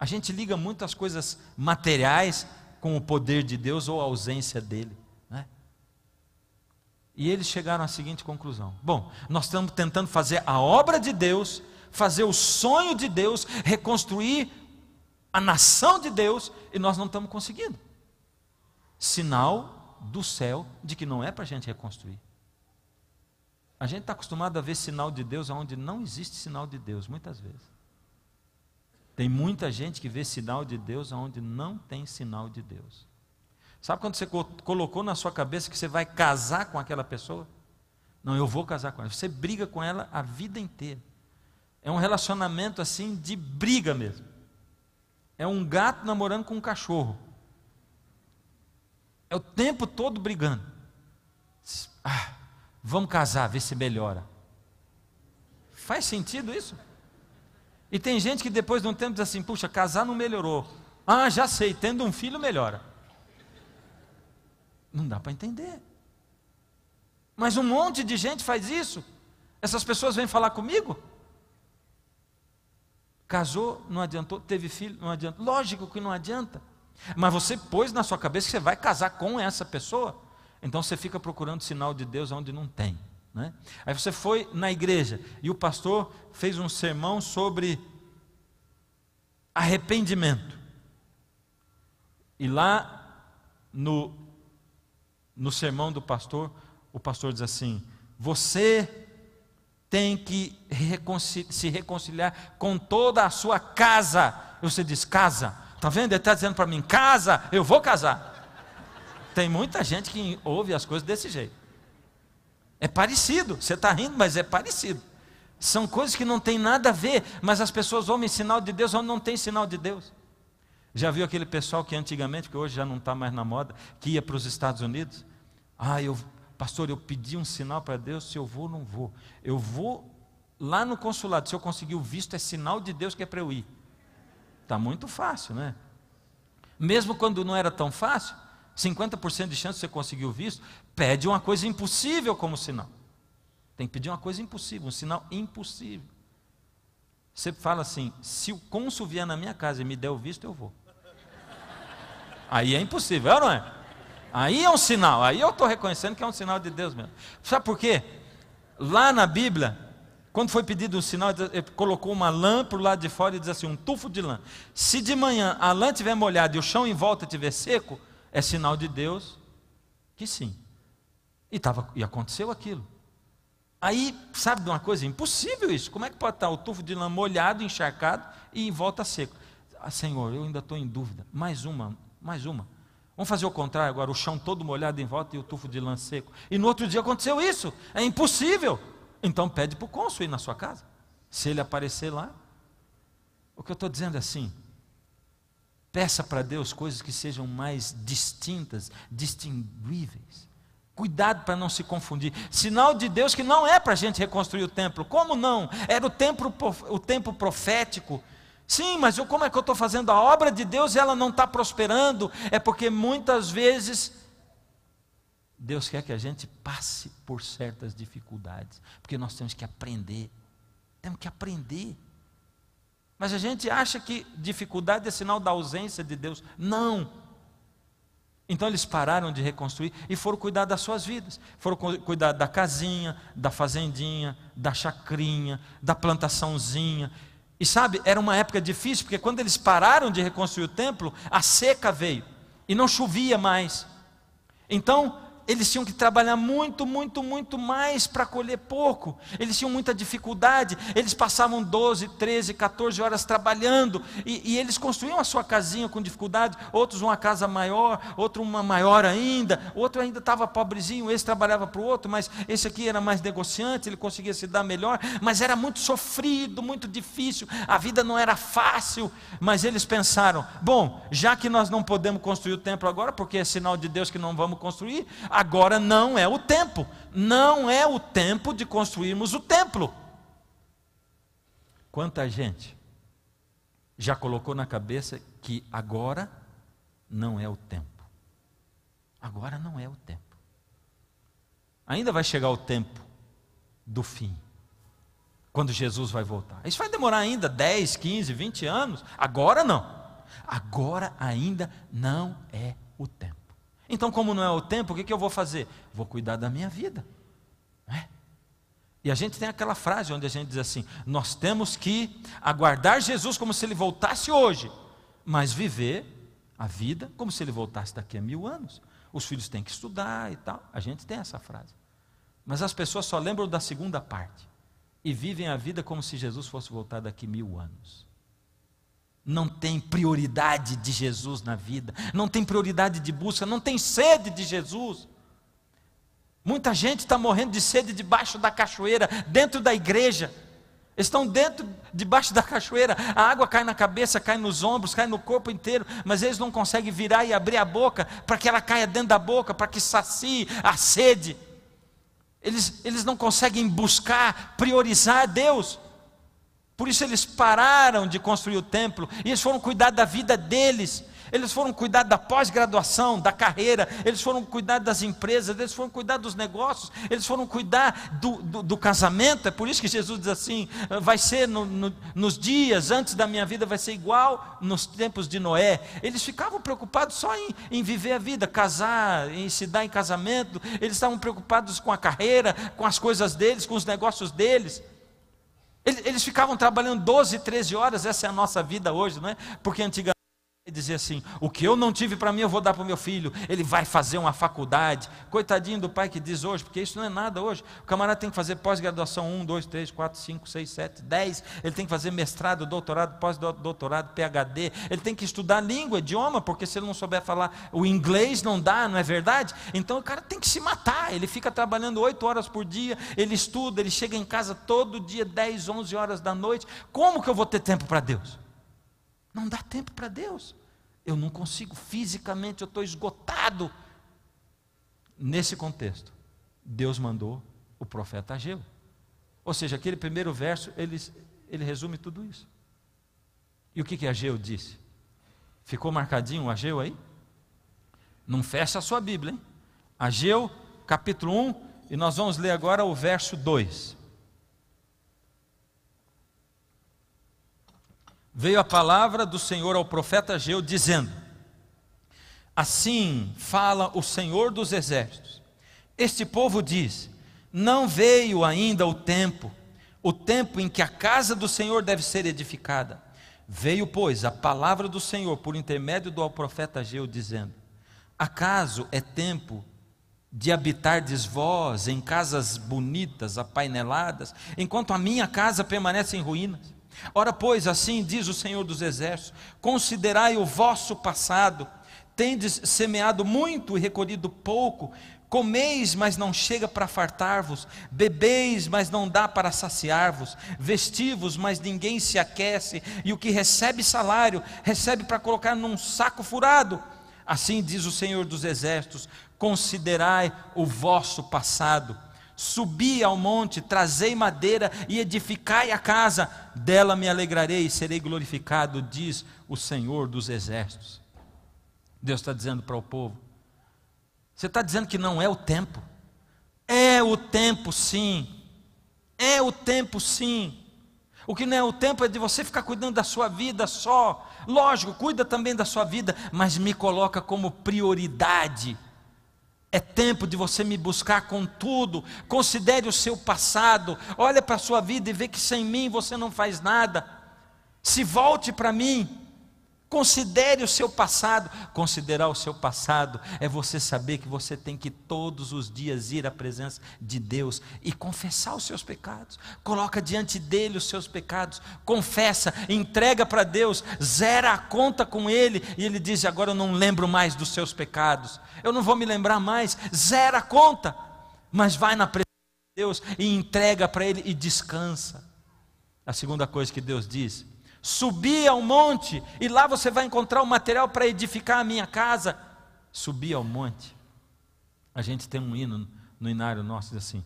A gente liga muito as coisas materiais com o poder de Deus ou a ausência dele, né? E eles chegaram à seguinte conclusão: bom, nós estamos tentando fazer a obra de Deus, fazer o sonho de Deus, reconstruir a nação de Deus, e nós não estamos conseguindo. Sinal do céu de que não é para a gente reconstruir. A gente está acostumado a ver sinal de Deus onde não existe sinal de Deus, muitas vezes. Tem muita gente que vê sinal de Deus onde não tem sinal de Deus. Sabe quando você colocou na sua cabeça que você vai casar com aquela pessoa? Não, eu vou casar com ela. Você briga com ela a vida inteira. É um relacionamento assim de briga mesmo. É um gato namorando com um cachorro. É o tempo todo brigando. Vamos casar, ver se melhora. Faz sentido isso? E tem gente que depois de um tempo diz assim: puxa, casar não melhorou. Já sei, tendo um filho melhora. Não dá para entender. Mas um monte de gente faz isso. Essas pessoas vêm falar comigo. Casou, não adiantou, teve filho, não adianta. Lógico que não adianta. Mas você pôs na sua cabeça que você vai casar com essa pessoa. Então você fica procurando sinal de Deus onde não tem, né? Aí você foi na igreja e o pastor fez um sermão sobre arrependimento. E lá no sermão do pastor, o pastor diz assim: você tem que se reconciliar com toda a sua casa. E você diz: casa? Está vendo? Ele está dizendo para mim: casa, eu vou casar. Tem muita gente que ouve as coisas desse jeito. É parecido, você está rindo, mas é parecido. São coisas que não tem nada a ver, mas as pessoas ouvem sinal de Deus onde não tem sinal de Deus. Já viu aquele pessoal que antigamente, que hoje já não está mais na moda, que ia para os Estados Unidos? Pastor, eu pedi um sinal para Deus, se eu vou ou não vou. Eu vou lá no consulado, se eu conseguir o visto, é sinal de Deus que é para eu ir. Está muito fácil, né? Mesmo quando não era tão fácil, 50% de chance de você conseguir o visto, pede uma coisa impossível como sinal. Tem que pedir uma coisa impossível, um sinal impossível. Você fala assim, se o cônsul vier na minha casa e me der o visto, eu vou. Aí é impossível, é ou não é? Aí é um sinal, aí eu estou reconhecendo que é um sinal de Deus mesmo. Sabe por quê? Lá na Bíblia, quando foi pedido um sinal, ele colocou uma lã para o lado de fora e diz assim, um tufo de lã. Se de manhã a lã estiver molhada e o chão em volta estiver seco, é sinal de Deus que sim. E aconteceu aquilo. Aí, sabe de uma coisa? Impossível isso. Como é que pode estar o tufo de lã molhado, encharcado e em volta seco? Senhor, eu ainda estou em dúvida. Mais uma. Vamos fazer o contrário agora, o chão todo molhado em volta e o tufo de lã seco. E no outro dia aconteceu isso. É impossível. Então pede para o cônsul ir na sua casa. Se ele aparecer lá. O que eu estou dizendo é assim, peça para Deus coisas que sejam mais distintas, distinguíveis. Cuidado para não se confundir. Sinal de Deus que não é para a gente reconstruir o templo. Como não? Era o tempo profético. Sim, mas como é que eu estou fazendo a obra de Deus e ela não está prosperando? É porque muitas vezes Deus quer que a gente passe por certas dificuldades. Porque nós temos que aprender. Temos que aprender. Mas a gente acha que dificuldade é sinal da ausência de Deus. Não. Então eles pararam de reconstruir e foram cuidar das suas vidas. Foram cuidar da casinha, da fazendinha, da chacrinha, da plantaçãozinha. E sabe, era uma época difícil, porque quando eles pararam de reconstruir o templo, a seca veio e não chovia mais. Então eles tinham que trabalhar muito mais para colher pouco. Eles tinham muita dificuldade. Eles passavam 12, 13, 14 horas trabalhando. E eles construíam a sua casinha com dificuldade. Outros uma casa maior, outro uma maior ainda. Outro ainda estava pobrezinho, esse trabalhava para o outro, mas esse aqui era mais negociante, ele conseguia se dar melhor. Mas era muito sofrido, muito difícil. A vida não era fácil. Mas eles pensaram, bom, já que nós não podemos construir o templo agora, porque é sinal de Deus que não vamos construir, agora não é o tempo. Não é o tempo de construirmos o templo. Quanta gente já colocou na cabeça que agora não é o tempo. Agora não é o tempo. Ainda vai chegar o tempo do fim, quando Jesus vai voltar. Isso vai demorar ainda 10, 15, 20 anos. Agora não. Agora ainda não é o tempo. Então, como não é o tempo, o que eu vou fazer? Vou cuidar da minha vida, não é? E a gente tem aquela frase onde a gente diz assim, nós temos que aguardar Jesus como se ele voltasse hoje, mas viver a vida como se ele voltasse daqui a 1000 anos. Os filhos têm que estudar e tal, a gente tem essa frase. Mas as pessoas só lembram da segunda parte e vivem a vida como se Jesus fosse voltar daqui a 1000 anos. Não tem prioridade de Jesus na vida, não tem prioridade de busca, não tem sede de Jesus. Muita gente está morrendo de sede debaixo da cachoeira, dentro da igreja. Estão debaixo da cachoeira, a água cai na cabeça, cai nos ombros, cai no corpo inteiro, mas eles não conseguem virar e abrir a boca, para que ela caia dentro da boca, para que sacie a sede. Eles não conseguem buscar, priorizar Deus. Por isso eles pararam de construir o templo, e eles foram cuidar da vida deles, eles foram cuidar da pós-graduação, da carreira, eles foram cuidar das empresas, eles foram cuidar dos negócios, eles foram cuidar do casamento. É por isso que Jesus diz assim, vai ser nos dias antes da minha vida, vai ser igual nos tempos de Noé. Eles ficavam preocupados só em viver a vida, casar, em se dar em casamento, eles estavam preocupados com a carreira, com as coisas deles, com os negócios deles. Eles ficavam trabalhando 12, 13 horas, essa é a nossa vida hoje, não é? Porque antigamente dizia assim, o que eu não tive para mim eu vou dar para o meu filho, ele vai fazer uma faculdade. Coitadinho do pai que diz hoje, porque isso não é nada hoje. O camarada tem que fazer pós-graduação 1, 2, 3, 4, 5, 6, 7, 10, ele tem que fazer mestrado, doutorado, pós-doutorado, PhD, ele tem que estudar língua, idioma, porque se ele não souber falar o inglês não dá, não é verdade? Então o cara tem que se matar, ele fica trabalhando 8 horas por dia, ele estuda, ele chega em casa todo dia 10, 11 horas da noite. Como que eu vou ter tempo para Deus? Não dá tempo para Deus. Eu não consigo, fisicamente eu estou esgotado. Nesse contexto, Deus mandou o profeta Ageu. Ou seja, aquele primeiro verso, ele resume tudo isso. E o que Ageu disse? Ficou marcadinho o Ageu aí? Não fecha a sua Bíblia, hein? Ageu, capítulo 1, e nós vamos ler agora o verso 2. Veio a palavra do Senhor ao profeta Ageu, dizendo: assim fala o Senhor dos exércitos, este povo diz: não veio ainda o tempo em que a casa do Senhor deve ser edificada. Veio, pois, a palavra do Senhor por intermédio do profeta Ageu, dizendo: acaso é tempo de habitardes vós em casas bonitas, apaineladas, enquanto a minha casa permanece em ruínas? Ora, pois, assim diz o Senhor dos exércitos: considerai o vosso passado, tendes semeado muito e recolhido pouco, comeis, mas não chega para fartar-vos, bebeis, mas não dá para saciar-vos, vestivos, mas ninguém se aquece, e o que recebe salário, recebe para colocar num saco furado. Assim diz o Senhor dos exércitos: considerai o vosso passado, subi ao monte, trazei madeira e edificai a casa, dela me alegrarei e serei glorificado, diz o Senhor dos exércitos. Deus está dizendo para o povo: você está dizendo que não é o tempo? É o tempo sim, é o tempo sim. O que não é o tempo é de você ficar cuidando da sua vida só. Lógico, cuida também da sua vida, mas me coloca como prioridade. É tempo de você me buscar com tudo. Considere o seu passado, olha para a sua vida e vê que sem mim você não faz nada. Se volte para mim. Considere o seu passado. Considerar o seu passado é você saber que você tem que todos os dias ir à presença de Deus e confessar os seus pecados. Coloca diante dele os seus pecados, confessa, entrega para Deus, zera a conta com ele, e ele diz: agora eu não lembro mais dos seus pecados, eu não vou me lembrar mais. Zera a conta, mas vai na presença de Deus e entrega para ele e descansa. A segunda coisa que Deus diz: subi ao monte, e lá você vai encontrar o material para edificar a minha casa. Subir ao monte. A gente tem um hino no inário nosso, diz assim: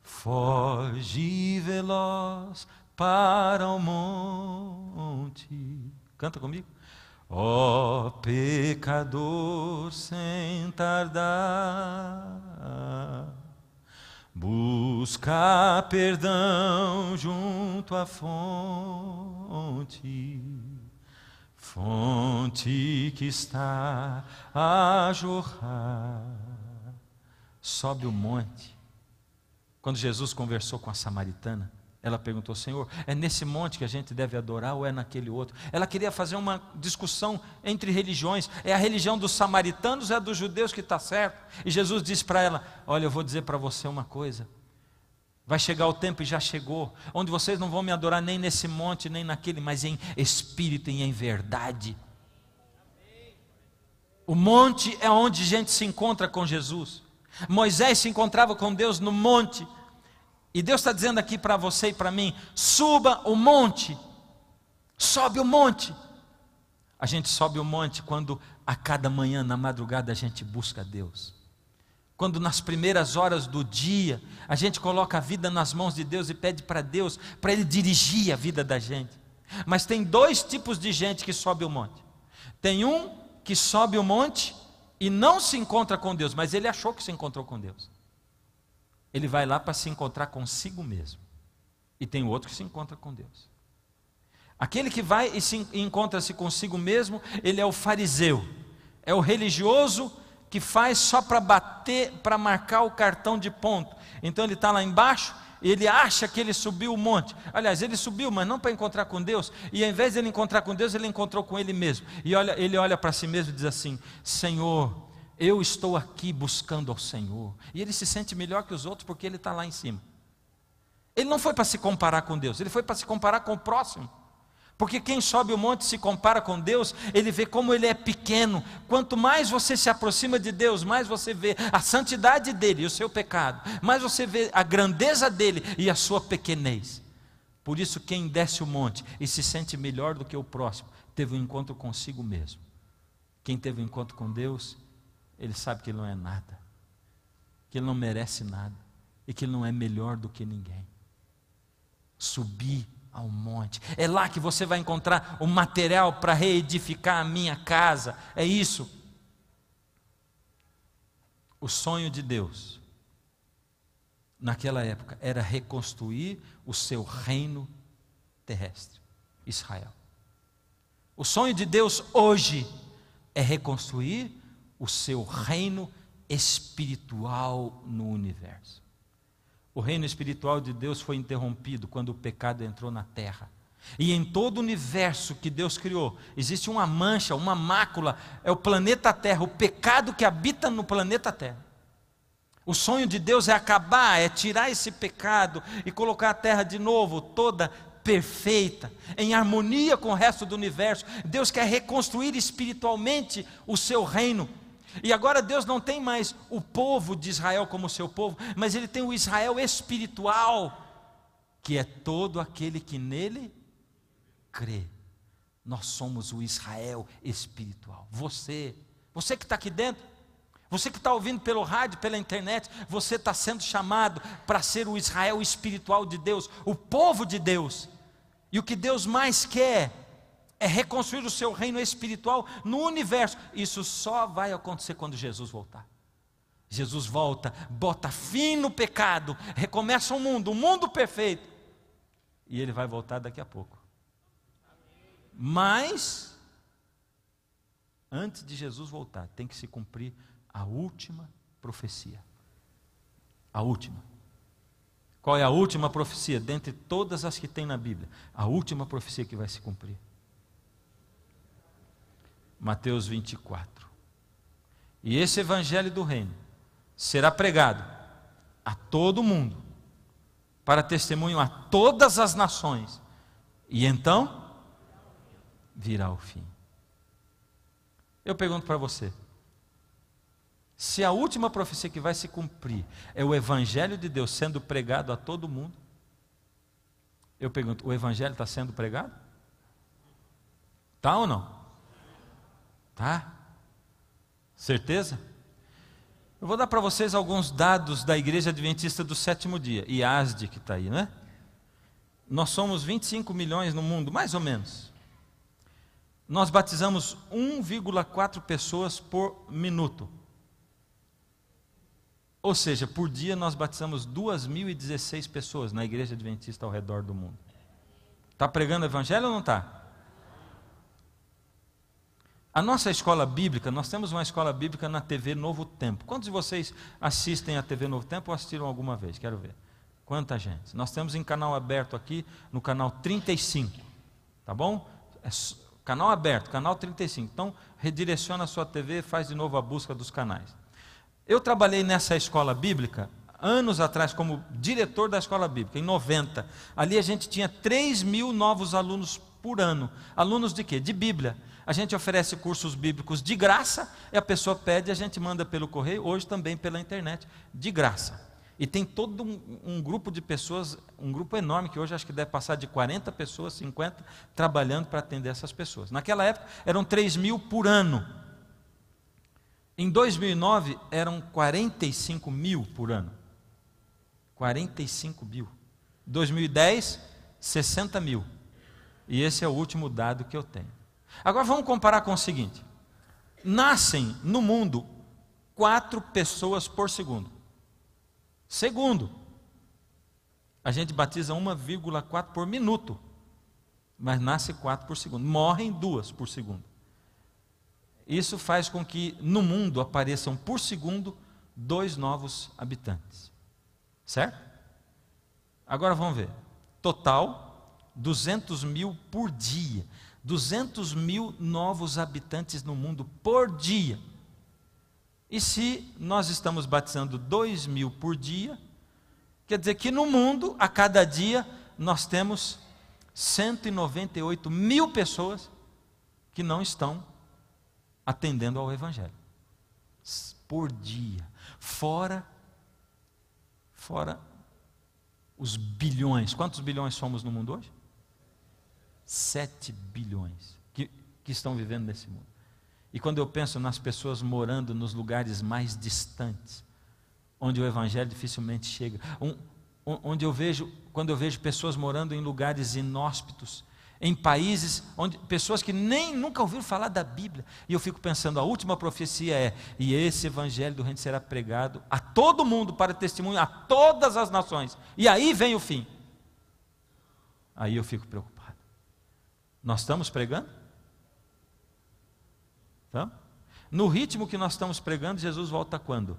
foge veloz para o monte. Canta comigo. Ó pecador, sem tardar, busca perdão junto à fonte, fonte que está a jorrar. Sobe o monte. Quando Jesus conversou com a samaritana, ela perguntou: Senhor, é nesse monte que a gente deve adorar ou é naquele outro? Ela queria fazer uma discussão entre religiões. É a religião dos samaritanos ou é a dos judeus que está certo? E Jesus disse para ela: olha, eu vou dizer para você uma coisa. Vai chegar o tempo, e já chegou, onde vocês não vão me adorar nem nesse monte, nem naquele, mas em espírito e em verdade. O monte é onde a gente se encontra com Jesus. Moisés se encontrava com Deus no monte. E Deus está dizendo aqui para você e para mim: suba o monte. Sobe o monte. A gente sobe o monte quando a cada manhã, na madrugada, a gente busca Deus. Quando nas primeiras horas do dia, a gente coloca a vida nas mãos de Deus e pede para Deus, para Ele dirigir a vida da gente. Mas tem dois tipos de gente que sobe o monte. Tem um que sobe o monte e não se encontra com Deus, mas ele achou que se encontrou com Deus. Ele vai lá para se encontrar consigo mesmo. E tem o outro que se encontra com Deus. Aquele que vai e encontra-se consigo mesmo, ele é o fariseu. É o religioso que faz só para bater, para marcar o cartão de ponto. Então ele está lá embaixo, ele acha que ele subiu o monte. Aliás, ele subiu, mas não para encontrar com Deus. E ao invés de ele encontrar com Deus, ele encontrou com ele mesmo. E ele olha para si mesmo e diz assim: Senhor, eu estou aqui buscando ao Senhor. E ele se sente melhor que os outros porque ele está lá em cima. Ele não foi para se comparar com Deus, ele foi para se comparar com o próximo. Porque quem sobe o monte se compara com Deus, ele vê como ele é pequeno. Quanto mais você se aproxima de Deus, mais você vê a santidade dele e o seu pecado, mais você vê a grandeza dele e a sua pequenez. Por isso, quem desce o monte e se sente melhor do que o próximo, teve um encontro consigo mesmo. Quem teve um encontro com Deus, ele sabe que ele não é nada, que ele não merece nada e que ele não é melhor do que ninguém. Subir ao monte, é lá que você vai encontrar o material para reedificar a minha casa. É isso. O sonho de Deus naquela época era reconstruir o seu reino terrestre, Israel. O sonho de Deus hoje é reconstruir o seu reino espiritual no universo. O reino espiritual de Deus foi interrompido quando o pecado entrou na terra. E em todo o universo que Deus criou, existe uma mancha, uma mácula, é o planeta Terra, o pecado que habita no planeta Terra. O sonho de Deus é acabar, é tirar esse pecado e colocar a terra de novo, toda perfeita, em harmonia com o resto do universo. Deus quer reconstruir espiritualmente o seu reino. E agora Deus não tem mais o povo de Israel como seu povo, mas Ele tem o Israel espiritual, que é todo aquele que nele crê. Nós somos o Israel espiritual. Você que está aqui dentro, você que está ouvindo pelo rádio, pela internet, você está sendo chamado para ser o Israel espiritual de Deus, o povo de Deus. E o que Deus mais quer é reconstruir o seu reino espiritual no universo. Isso só vai acontecer quando Jesus voltar. Jesus volta, bota fim no pecado, recomeça um mundo perfeito. E Ele vai voltar daqui a pouco. Mas, antes de Jesus voltar, tem que se cumprir a última profecia. A última. Qual é a última profecia? Dentre todas as que tem na Bíblia, a última profecia que vai se cumprir. Mateus 24. E esse evangelho do reino será pregado a todo mundo, para testemunho a todas as nações, e então virá o fim. Eu pergunto para você, se a última profecia que vai se cumprir é o evangelho de Deus sendo pregado a todo mundo, eu pergunto, o evangelho está sendo pregado? Tá ou não? Tá? Certeza? Eu vou dar para vocês alguns dados da Igreja Adventista do Sétimo Dia, IASD, que está aí, né? Nós somos 25 milhões no mundo, mais ou menos. Nós batizamos 1,4 pessoas por minuto. Ou seja, por dia nós batizamos 2.016 pessoas na Igreja Adventista ao redor do mundo. Está pregando o evangelho ou não está? A nossa escola bíblica, nós temos uma escola bíblica na TV Novo Tempo. Quantos de vocês assistem a TV Novo Tempo ou assistiram alguma vez? Quero ver. Quanta gente? Nós temos em canal aberto aqui, no canal 35. Tá bom? É canal aberto, canal 35. Então, redireciona a sua TV, faz de novo a busca dos canais. Eu trabalhei nessa escola bíblica anos atrás como diretor da escola bíblica, em 90. Ali a gente tinha 3.000 novos alunos por ano. Alunos de quê? De Bíblia. A gente oferece cursos bíblicos de graça, e a pessoa pede, a gente manda pelo correio, hoje também pela internet, de graça. E tem todo um grupo de pessoas, um grupo enorme, que hoje acho que deve passar de 40 pessoas, 50, trabalhando para atender essas pessoas. Naquela época eram 3.000 por ano. Em 2009 eram 45 mil por ano. 45 mil. 2010, 60 mil. E esse é o último dado que eu tenho. Agora vamos comparar com o seguinte: nascem no mundo 4 pessoas por segundo. Segundo, a gente batiza 1,4 por minuto, mas nasce 4 por segundo. Morrem 2 por segundo. Isso faz com que no mundo apareçam por segundo 2 novos habitantes. Certo? Agora vamos ver. Total, 200 mil por dia. 200 mil novos habitantes no mundo por dia. E se nós estamos batizando 2.000 por dia, quer dizer que no mundo, a cada dia, nós temos 198 mil pessoas que não estão atendendo ao Evangelho. Por dia. Fora os bilhões. Quantos bilhões somos no mundo hoje? 7 bilhões que estão vivendo nesse mundo. E quando eu penso nas pessoas morando nos lugares mais distantes, onde o evangelho dificilmente chega, quando eu vejo pessoas morando em lugares inóspitos, em países onde pessoas que nem nunca ouviram falar da Bíblia, e eu fico pensando, a última profecia é: e esse evangelho do reino será pregado a todo mundo para testemunho a todas as nações, e aí vem o fim. Aí eu fico preocupado. Nós estamos pregando? Estamos? No ritmo que nós estamos pregando, Jesus volta quando?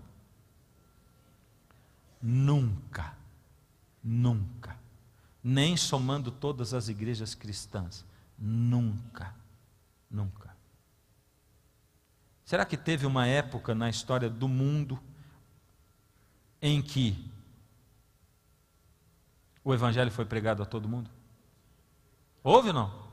Nunca. Nunca. Nem somando todas as igrejas cristãs. Nunca. Nunca. Será que teve uma época na história do mundo em que o evangelho foi pregado a todo mundo? Houve ou não?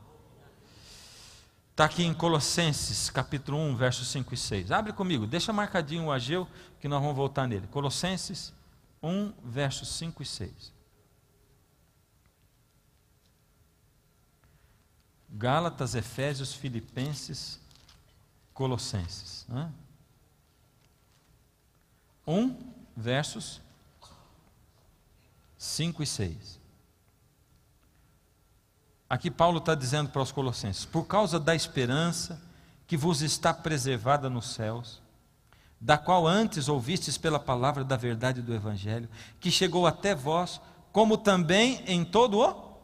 Está aqui em Colossenses, capítulo 1, versos 5 e 6. Abre comigo, deixa marcadinho o Ageu, que nós vamos voltar nele. Colossenses 1, versos 5 e 6. Gálatas, Efésios, Filipenses, Colossenses. 1, versos 5 e 6. Aqui Paulo está dizendo para os colossenses: por causa da esperança que vos está preservada nos céus, da qual antes ouvistes pela palavra da verdade do Evangelho, que chegou até vós, como também em todo o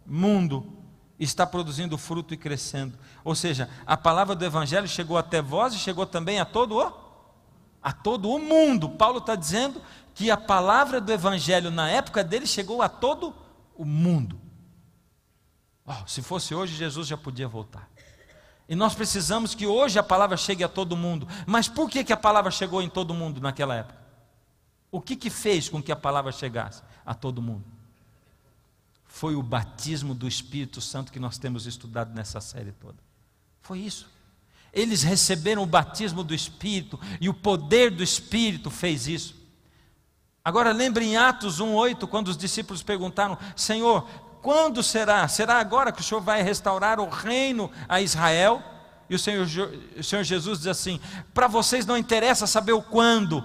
mundo está produzindo fruto e crescendo. Ou seja, a palavra do Evangelho chegou até vós e chegou também a todo o mundo. Paulo está dizendo que a palavra do Evangelho na época dele chegou a todo o mundo. Se fosse hoje, Jesus já podia voltar. E nós precisamos que hoje a palavra chegue a todo mundo. Mas por que a palavra chegou em todo mundo naquela época? O que fez com que a palavra chegasse a todo mundo? Foi o batismo do Espírito Santo que nós temos estudado nessa série toda. Foi isso. Eles receberam o batismo do Espírito e o poder do Espírito fez isso. Agora lembre em Atos 1:8, quando os discípulos perguntaram: Senhor, quando será? Será agora que o Senhor vai restaurar o reino a Israel? E o Senhor Jesus diz assim: para vocês não interessa saber o quando,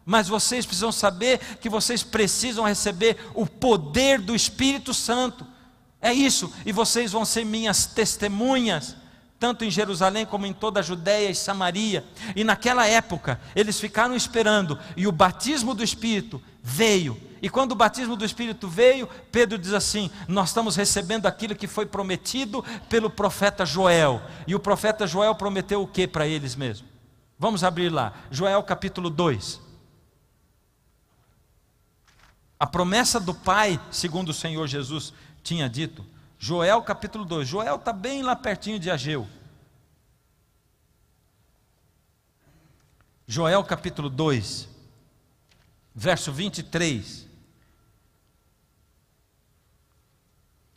mas vocês precisam saber que vocês precisam receber o poder do Espírito Santo. É isso, e vocês vão ser minhas testemunhas, tanto em Jerusalém como em toda a Judéia e Samaria. E naquela época, eles ficaram esperando, e o batismo do Espírito veio. E quando o batismo do Espírito veio, Pedro diz assim: nós estamos recebendo aquilo que foi prometido pelo profeta Joel. E o profeta Joel prometeu o que para eles mesmo? Vamos abrir lá, Joel capítulo 2. A promessa do Pai, segundo o Senhor Jesus tinha dito. Joel capítulo 2. Joel está bem lá pertinho de Ageu. Joel capítulo 2, verso 23.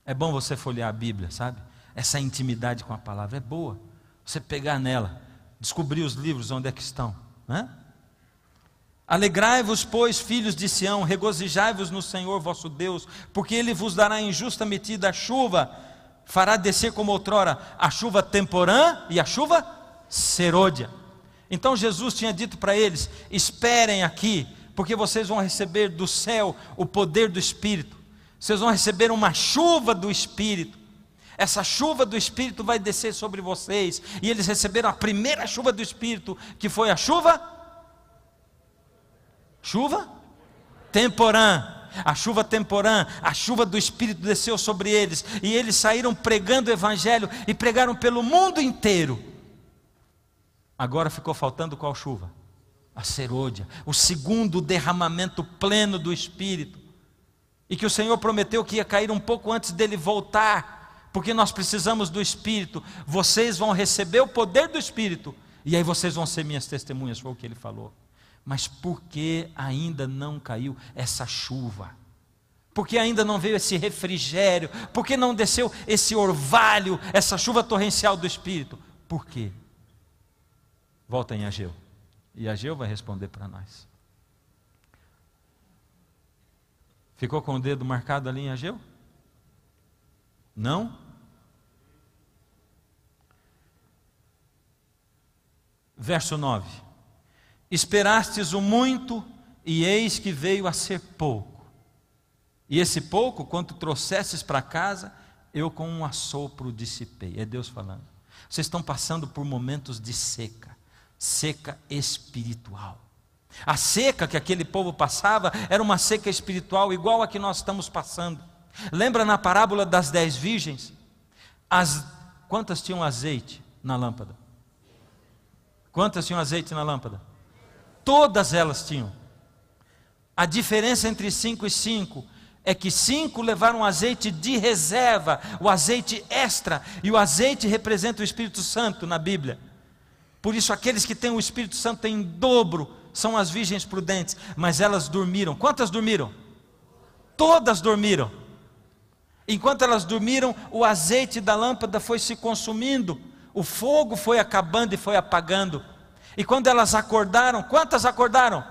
É bom você folhear a Bíblia, sabe? Essa intimidade com a palavra é boa. Você pegar nela, descobrir os livros onde é que estão, né? Alegrai-vos, pois, filhos de Sião, regozijai-vos no Senhor vosso Deus, porque Ele vos dará em justa medida a chuva, fará descer como outrora a chuva temporã e a chuva serôdia. Então Jesus tinha dito para eles: esperem aqui, porque vocês vão receber do céu o poder do Espírito, vocês vão receber uma chuva do Espírito. Essa chuva do Espírito vai descer sobre vocês. E eles receberam a primeira chuva do Espírito, que foi a chuva temporã. A chuva temporã, a chuva do Espírito desceu sobre eles, e eles saíram pregando o Evangelho, e pregaram pelo mundo inteiro. Agora ficou faltando qual chuva? A serôdia, o segundo derramamento pleno do Espírito, e que o Senhor prometeu que ia cair um pouco antes dele voltar, porque nós precisamos do Espírito. Vocês vão receber o poder do Espírito, e aí vocês vão ser minhas testemunhas, foi o que ele falou. Mas por que ainda não caiu essa chuva? Por que ainda não veio esse refrigério? Por que não desceu esse orvalho, essa chuva torrencial do Espírito? Por quê? Volta em Ageu, e Ageu vai responder para nós. Ficou com o dedo marcado ali em Ageu? Não? Verso 9: esperastes o muito, e eis que veio a ser pouco. E esse pouco, quanto trouxestes para casa, eu com um assopro dissipei. É Deus falando. Vocês estão passando por momentos de seca, seca espiritual. A seca que aquele povo passava era uma seca espiritual igual a que nós estamos passando. Lembra na parábola das 10 virgens? Quantas tinham azeite na lâmpada? Quantas tinham azeite na lâmpada? Todas elas tinham. A diferença entre 5 e 5 é que 5 levaram azeite de reserva, o azeite extra, e o azeite representa o Espírito Santo na Bíblia. Por isso aqueles que têm o Espírito Santo em dobro são as virgens prudentes, mas elas dormiram. Quantas dormiram? Todas dormiram. Enquanto elas dormiram, o azeite da lâmpada foi se consumindo, o fogo foi acabando e foi apagando. E quando elas acordaram, quantas acordaram?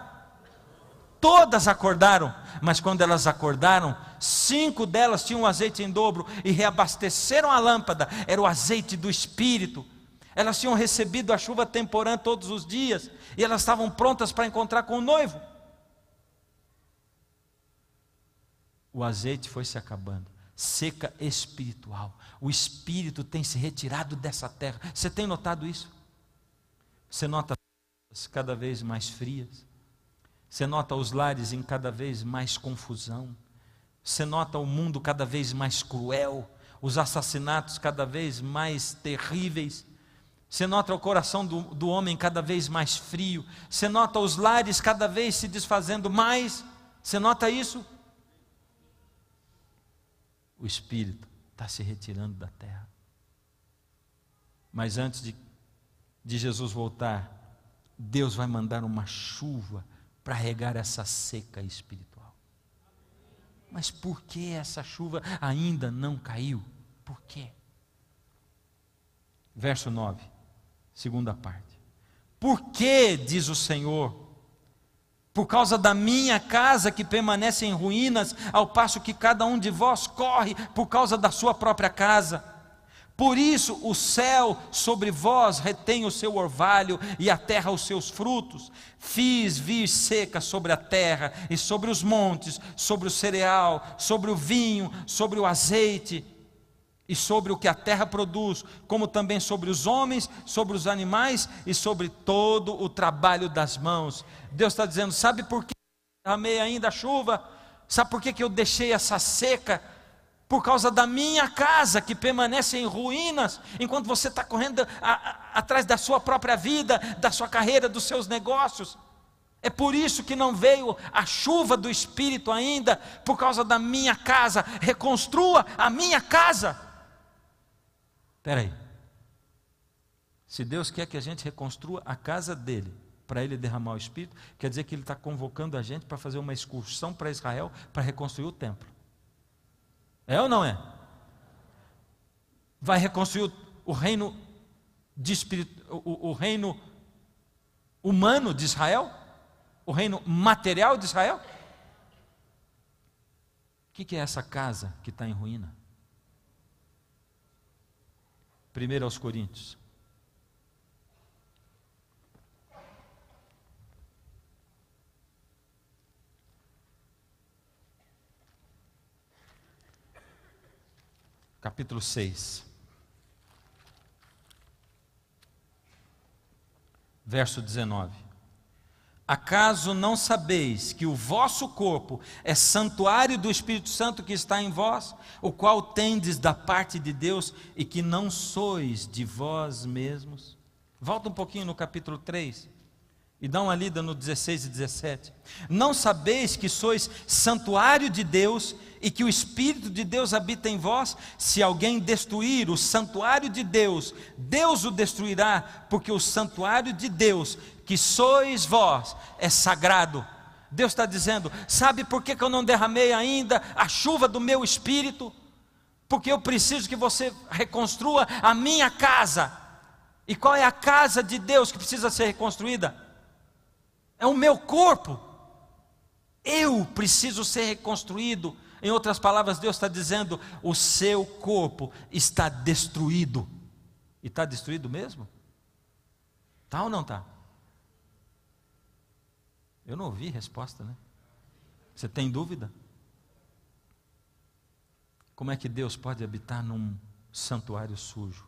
Todas acordaram, mas quando elas acordaram, 5 delas tinham azeite em dobro e reabasteceram a lâmpada. Era o azeite do Espírito. Elas tinham recebido a chuva temporã todos os dias e elas estavam prontas para encontrar com o noivo. O azeite foi se acabando. Seca espiritual. O Espírito tem se retirado dessa terra. Você tem notado isso? Você nota as cada vez mais frias. Você nota os lares em cada vez mais confusão. Você nota o mundo cada vez mais cruel. Os assassinatos cada vez mais terríveis. Você nota o coração do homem cada vez mais frio. Você nota os lares cada vez se desfazendo mais. Você nota isso? O Espírito está se retirando da terra. Mas antes de Jesus voltar, Deus vai mandar uma chuva para regar essa seca espiritual. Mas por que essa chuva ainda não caiu? Por quê? Verso 9, segunda parte. Por que, diz o Senhor, por causa da minha casa que permanece em ruínas, ao passo que cada um de vós corre por causa da sua própria casa? Por isso o céu sobre vós retém o seu orvalho e a terra os seus frutos. Fiz vir seca sobre a terra e sobre os montes, sobre o cereal, sobre o vinho, sobre o azeite e sobre o que a terra produz, como também sobre os homens, sobre os animais e sobre todo o trabalho das mãos. Deus está dizendo: sabe por que eu derramei ainda a chuva? Sabe por que eu deixei essa seca? Por causa da minha casa que permanece em ruínas, enquanto você está correndo atrás da sua própria vida, da sua carreira, dos seus negócios. É por isso que não veio a chuva do Espírito ainda, por causa da minha casa. Reconstrua a minha casa. Espera aí, se Deus quer que a gente reconstrua a casa dele, para ele derramar o Espírito, quer dizer que ele está convocando a gente para fazer uma excursão para Israel, para reconstruir o templo. É ou não é? Vai reconstruir o reino o reino humano de Israel? O reino material de Israel? O que é essa casa que está em ruína? 1 aos Coríntios. Capítulo 6, verso 19. Acaso não sabeis que o vosso corpo é santuário do Espírito Santo que está em vós, o qual tendes da parte de Deus, e que não sois de vós mesmos? Volta um pouquinho no capítulo 3 e dá uma lida no 16 e 17. Não sabeis que sois santuário de Deus e que o Espírito de Deus habita em vós? Se alguém destruir o santuário de Deus, Deus o destruirá, porque o santuário de Deus, que sois vós, é sagrado. Deus está dizendo: sabe por que eu não derramei ainda a chuva do meu Espírito? Porque eu preciso que você reconstrua a minha casa. E qual é a casa de Deus que precisa ser reconstruída? É o meu corpo. Eu preciso ser reconstruído. Em outras palavras, Deus está dizendo: o seu corpo está destruído. E está destruído mesmo? Está ou não está? Eu não ouvi resposta, né? Você tem dúvida? Como é que Deus pode habitar num santuário sujo?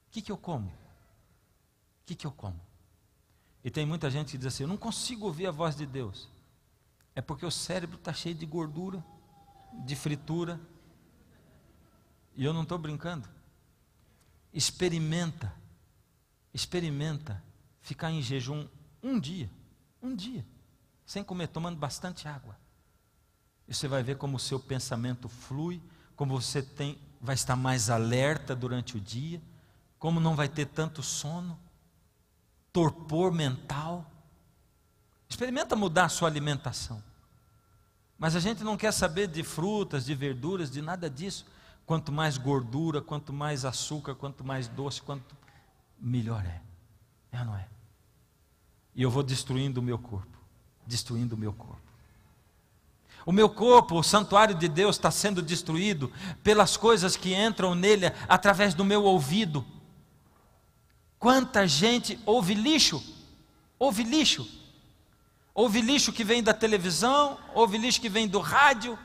O que eu como? O que eu como? E tem muita gente que diz assim: eu não consigo ouvir a voz de Deus. É porque o cérebro está cheio de gordura, de fritura. E eu não estou brincando. Experimenta ficar em jejum um dia, sem comer, tomando bastante água. E você vai ver como o seu pensamento flui, como você vai estar mais alerta durante o dia, como não vai ter tanto sono, torpor mental. Experimenta mudar a sua alimentação. Mas a gente não quer saber de frutas, de verduras, de nada disso. Quanto mais gordura, quanto mais açúcar, quanto mais doce, quanto melhor é. É ou não é? E eu vou destruindo o meu corpo. Destruindo o meu corpo. O meu corpo, o santuário de Deus, está sendo destruído pelas coisas que entram nele através do meu ouvido. Quanta gente ouve lixo. Ouve lixo. Ouve lixo que vem da televisão, ouve lixo que vem do rádio,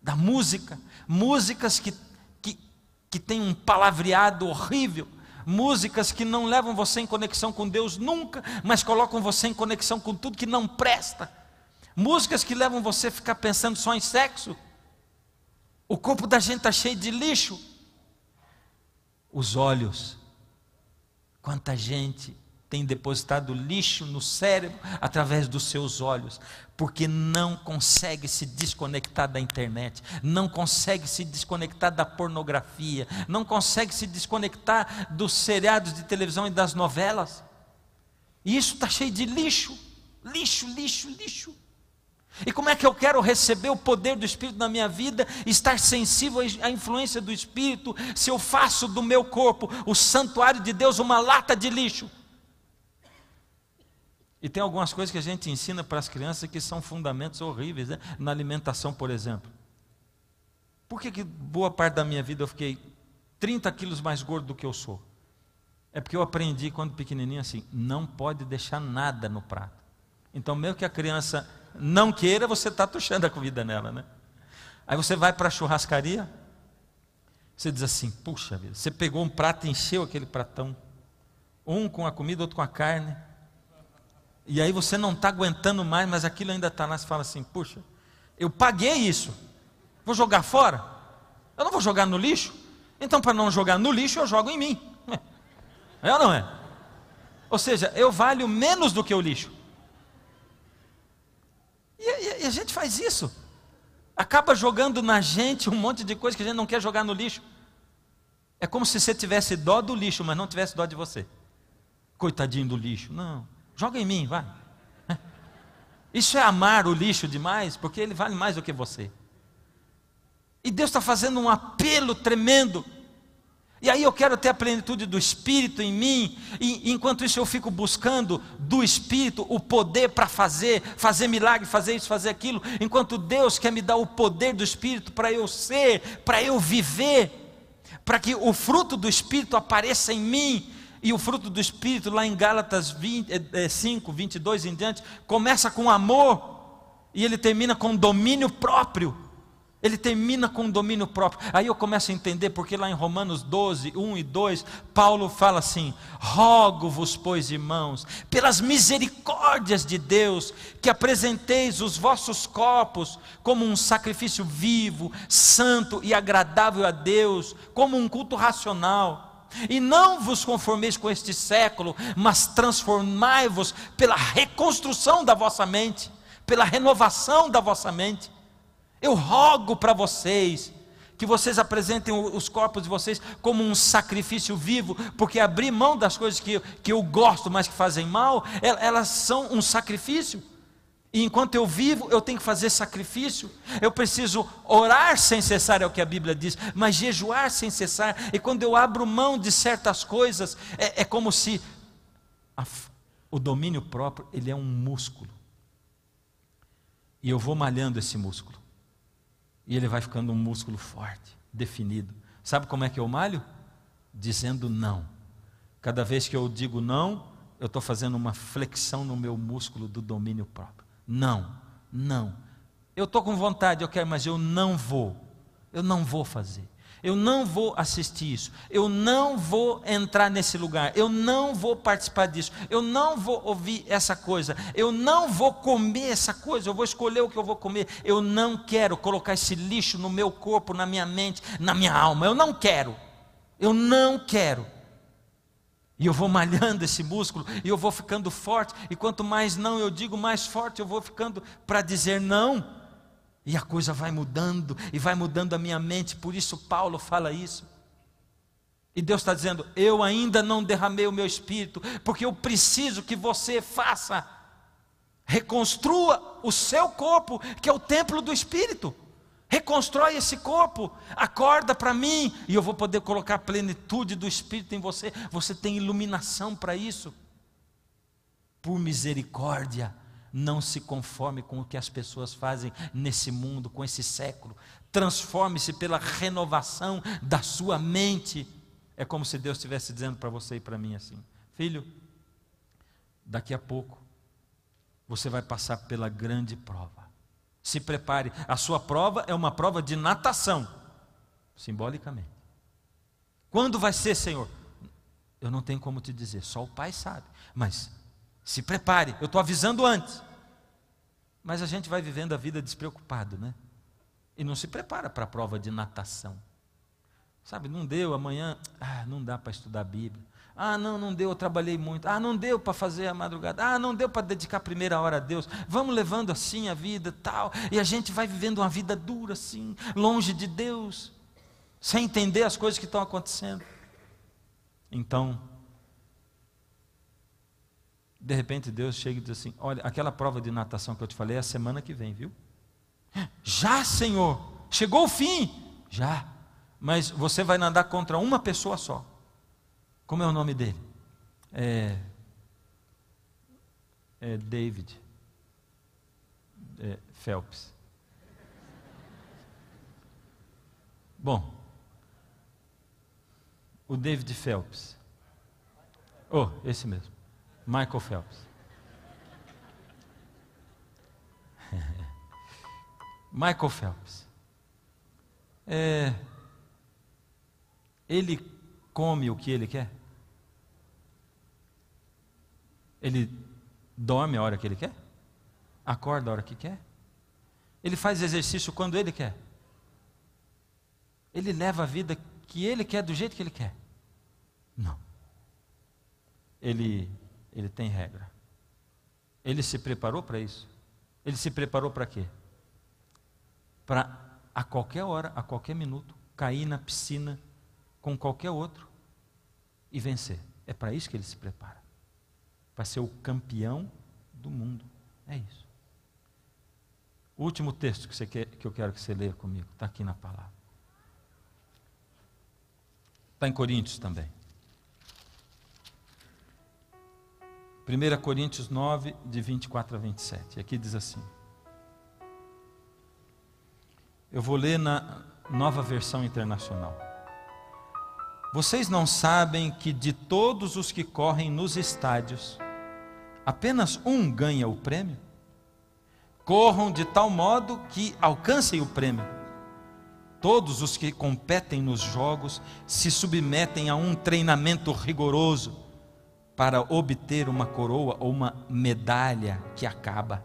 da música. Músicas que tem um palavreado horrível. Músicas que não levam você em conexão com Deus nunca, mas colocam você em conexão com tudo que não presta. Músicas que levam você a ficar pensando só em sexo. O corpo da gente está cheio de lixo. Os olhos. Quanta gente tem depositado lixo no cérebro através dos seus olhos, porque não consegue se desconectar da internet, não consegue se desconectar da pornografia, não consegue se desconectar dos seriados de televisão e das novelas. E isso está cheio de lixo, lixo, lixo, lixo. E como é que eu quero receber o poder do Espírito na minha vida, estar sensível à influência do Espírito, se eu faço do meu corpo, o santuário de Deus, uma lata de lixo? E tem algumas coisas que a gente ensina para as crianças que são fundamentos horríveis, né? Na alimentação, por exemplo. Por que boa parte da minha vida eu fiquei 30 quilos mais gordo do que eu sou? É porque eu aprendi quando pequenininho assim: não pode deixar nada no prato. Então mesmo que a criança não queira, você está tuchando a comida nela, né? Aí você vai para a churrascaria, você diz assim: puxa vida, você pegou um prato e encheu aquele pratão, um com a comida, outro com a carne, e aí você não está aguentando mais, mas aquilo ainda está lá. Você fala assim: puxa, eu paguei isso, vou jogar fora? Eu não vou jogar no lixo? Então, para não jogar no lixo, eu jogo em mim. É ou não é? Ou seja, eu valho menos do que o lixo. E a gente faz isso. Acaba jogando na gente um monte de coisa que a gente não quer jogar no lixo. É como se você tivesse dó do lixo, mas não tivesse dó de você. Coitadinho do lixo. Não, joga em mim, vai. Isso é amar o lixo demais, porque ele vale mais do que você. E Deus está fazendo um apelo tremendo. E aí eu quero ter a plenitude do Espírito em mim, e enquanto isso eu fico buscando do Espírito o poder para fazer milagre, fazer isso, fazer aquilo, enquanto Deus quer me dar o poder do Espírito para eu ser, para eu viver, para que o fruto do Espírito apareça em mim. E o fruto do Espírito lá em Gálatas 5, 22 em diante, começa com amor, e ele termina com domínio próprio. Ele termina com domínio próprio. Aí eu começo a entender porque lá em Romanos 12, 1 e 2, Paulo fala assim: rogo-vos, pois, irmãos, pelas misericórdias de Deus, que apresenteis os vossos corpos como um sacrifício vivo, santo e agradável a Deus, como um culto racional. E não vos conformeis com este século, mas transformai-vos pela reconstrução da vossa mente, pela renovação da vossa mente. Eu rogo para vocês, que vocês apresentem os corpos de vocês como um sacrifício vivo, porque abrir mão das coisas que eu gosto, mas que fazem mal, elas são um sacrifício. E enquanto eu vivo, eu tenho que fazer sacrifício. Eu preciso orar sem cessar, é o que a Bíblia diz, mas jejuar sem cessar. E quando eu abro mão de certas coisas, é como se o domínio próprio, ele é um músculo. E eu vou malhando esse músculo. E ele vai ficando um músculo forte, definido. Sabe como é que eu malho? Dizendo não. Cada vez que eu digo não, eu estou fazendo uma flexão no meu músculo do domínio próprio. Não, não. Eu estou com vontade, eu quero, mas eu não vou fazer. Eu não vou assistir isso, eu não vou entrar nesse lugar, eu não vou participar disso, eu não vou ouvir essa coisa, eu não vou comer essa coisa, eu vou escolher o que eu vou comer. Eu não quero colocar esse lixo no meu corpo, na minha mente, na minha alma. Eu não quero. E eu vou malhando esse músculo, e eu vou ficando forte, e quanto mais não eu digo, mais forte eu vou ficando para dizer não. E a coisa vai mudando, e vai mudando a minha mente. Por isso Paulo fala isso. E Deus está dizendo: eu ainda não derramei o meu espírito, porque eu preciso que você faça, reconstrua o seu corpo, que é o templo do Espírito. Reconstrói esse corpo, acorda para mim, e eu vou poder colocar a plenitude do Espírito em você. Você tem iluminação para isso. Por misericórdia, não se conforme com o que as pessoas fazem nesse mundo, com esse século. Transforme-se pela renovação da sua mente. É como se Deus estivesse dizendo para você e para mim assim: filho, daqui a pouco você vai passar pela grande prova. Se prepare. A sua prova é uma prova de natação, simbolicamente. Quando vai ser, Senhor? Eu não tenho como te dizer, só o Pai sabe. Mas se prepare, eu estou avisando antes. Mas a gente vai vivendo a vida despreocupado, né? E não se prepara para a prova de natação. Sabe, não deu amanhã, não dá para estudar a Bíblia. Não deu, eu trabalhei muito. Não deu para fazer a madrugada. Não deu para dedicar a primeira hora a Deus. Vamos levando assim a vida tal. E a gente vai vivendo uma vida dura assim, longe de Deus, sem entender as coisas que estão acontecendo. Então, de repente Deus chega e diz assim: olha, aquela prova de natação que eu te falei é a semana que vem, viu? Já, Senhor, chegou o fim. Já, mas você vai nadar contra uma pessoa só. Como é o nome dele? David Phelps. Bom, o David Phelps. Esse mesmo. Michael Phelps. Michael Phelps. Ele come o que ele quer? Ele dorme a hora que ele quer? Acorda a hora que quer? Ele faz exercício quando ele quer? Ele leva a vida que ele quer do jeito que ele quer? Não. Ele tem regra. Ele se preparou para isso? Ele se preparou para quê? Para a qualquer hora, a qualquer minuto, cair na piscina com qualquer outro e vencer. É para isso que ele se prepara. Para ser o campeão do mundo. É isso. O último texto que eu quero que você leia comigo, está aqui na palavra. Está em Coríntios também. 1 Coríntios 9, de 24 a 27. Aqui diz assim. Eu vou ler na Nova Versão Internacional. Vocês não sabem que de todos os que correm nos estádios, apenas um ganha o prêmio? Corram de tal modo que alcancem o prêmio. Todos os que competem nos jogos se submetem a um treinamento rigoroso para obter uma coroa ou uma medalha que acaba.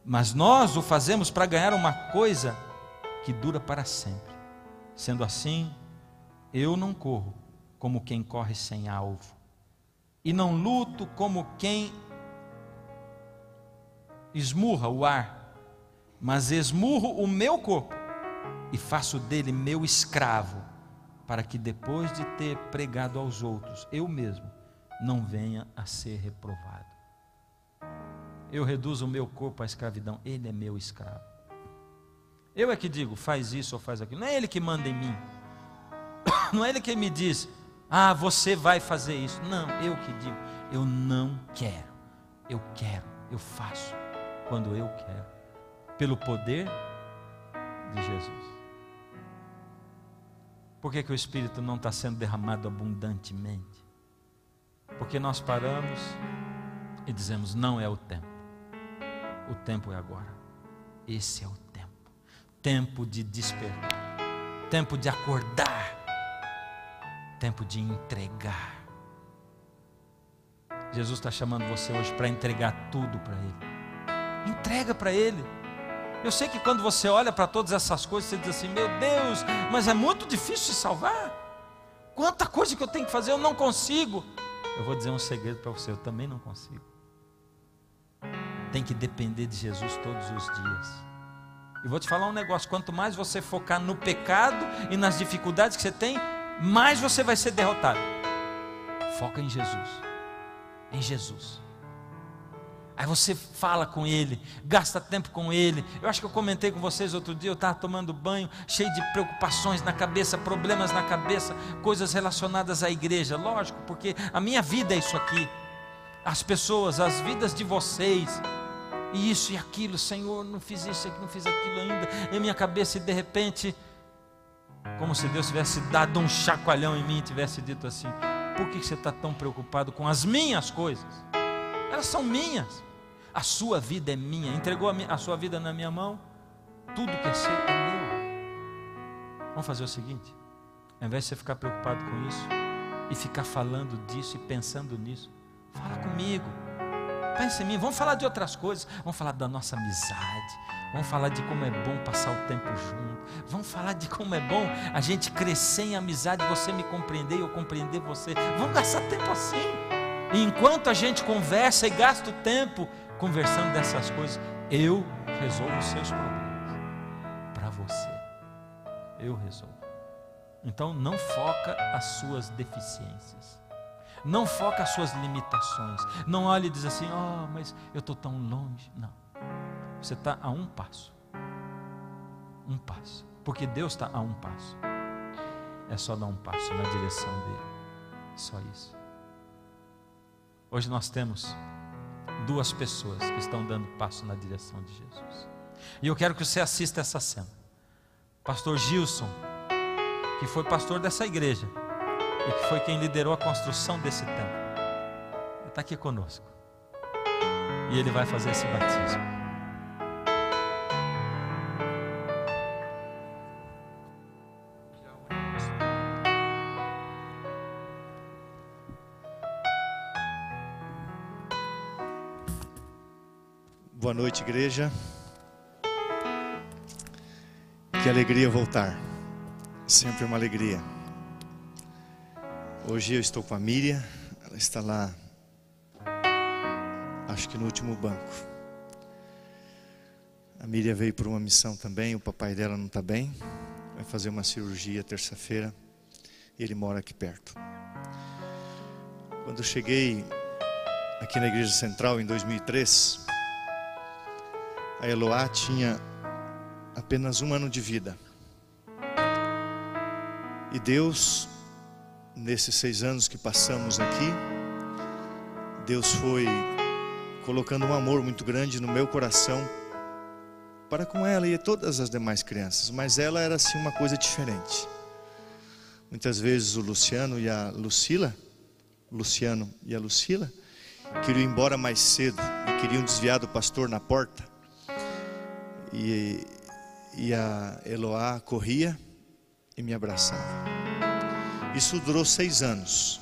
Mas nós o fazemos para ganhar uma coisa que dura para sempre. Sendo assim, eu não corro como quem corre sem alvo, e não luto como quem esmurra o ar, mas esmurro o meu corpo e faço dele meu escravo, para que depois de ter pregado aos outros, eu mesmo não venha a ser reprovado. Eu reduzo o meu corpo à escravidão, ele é meu escravo. Eu é que digo, faz isso ou faz aquilo. Não é ele que manda em mim. Não é ele que me diz, você vai fazer isso. Não, eu que digo, eu não quero. Eu quero, eu faço quando eu quero, pelo poder de Jesus. Por que o Espírito não está sendo derramado abundantemente? Porque nós paramos e dizemos: não é o tempo. O tempo é agora. Esse é o tempo. Tempo de despertar. Tempo de acordar. Tempo de entregar. Jesus está chamando você hoje para entregar tudo para Ele. Entrega para Ele. Eu sei que quando você olha para todas essas coisas, você diz assim: meu Deus, mas é muito difícil se salvar. Quanta coisa que eu tenho que fazer, eu não consigo. Eu vou dizer um segredo para você: eu também não consigo. Tem que depender de Jesus todos os dias. E vou te falar um negócio: quanto mais você focar no pecado e nas dificuldades que você tem, mais você vai ser derrotado. Foca em Jesus. Em Jesus. Aí você fala com Ele, gasta tempo com Ele. Eu acho que eu comentei com vocês outro dia, eu estava tomando banho, cheio de preocupações na cabeça, problemas na cabeça, coisas relacionadas à igreja. Lógico, porque a minha vida é isso aqui. As pessoas, as vidas de vocês. E isso e aquilo, Senhor, não fiz isso, não fiz aquilo ainda. Em minha cabeça, e de repente, como se Deus tivesse dado um chacoalhão em mim e tivesse dito assim: por que você está tão preocupado com as minhas coisas? Elas são minhas. A sua vida é minha. Entregou a sua vida na minha mão. Tudo que é seu é meu. Vamos fazer o seguinte: ao invés de você ficar preocupado com isso e ficar falando disso e pensando nisso, fala comigo. Pensa em mim. Vamos falar de outras coisas. Vamos falar da nossa amizade. Vamos falar de como é bom passar o tempo junto. Vamos falar de como é bom a gente crescer em amizade, você me compreender e eu compreender você. Vamos gastar tempo assim. E enquanto a gente conversa e gasta o tempo conversando dessas coisas, eu resolvo os seus problemas para você. Eu resolvo. Então não foca as suas deficiências. Não foca as suas limitações. Não olhe e diz assim: oh, mas eu estou tão longe. Não. Você está a um passo. Um passo. Porque Deus está a um passo. É só dar um passo na direção dele. Só isso. Hoje nós temos 2 pessoas que estão dando passo na direção de Jesus. E eu quero que você assista essa cena. Pastor Gilson, que foi pastor dessa igreja e que foi quem liderou a construção desse templo, ele está aqui conosco. E ele vai fazer esse batismo. Boa noite, igreja. Que alegria voltar. Sempre uma alegria. Hoje eu estou com a Miriam. Ela está lá, acho que no último banco. A Miriam veio por uma missão também. O papai dela não está bem. Vai fazer uma cirurgia terça-feira. Ele mora aqui perto. Quando eu cheguei aqui na Igreja Central em 2003... a Eloá tinha apenas 1 ano de vida. E Deus, nesses 6 anos que passamos aqui, Deus foi colocando um amor muito grande no meu coração para com ela e todas as demais crianças. Mas ela era assim uma coisa diferente. Muitas vezes o Luciano e a Lucila queriam ir embora mais cedo e queriam desviar do pastor na porta. E a Eloá corria e me abraçava. Isso durou 6 anos.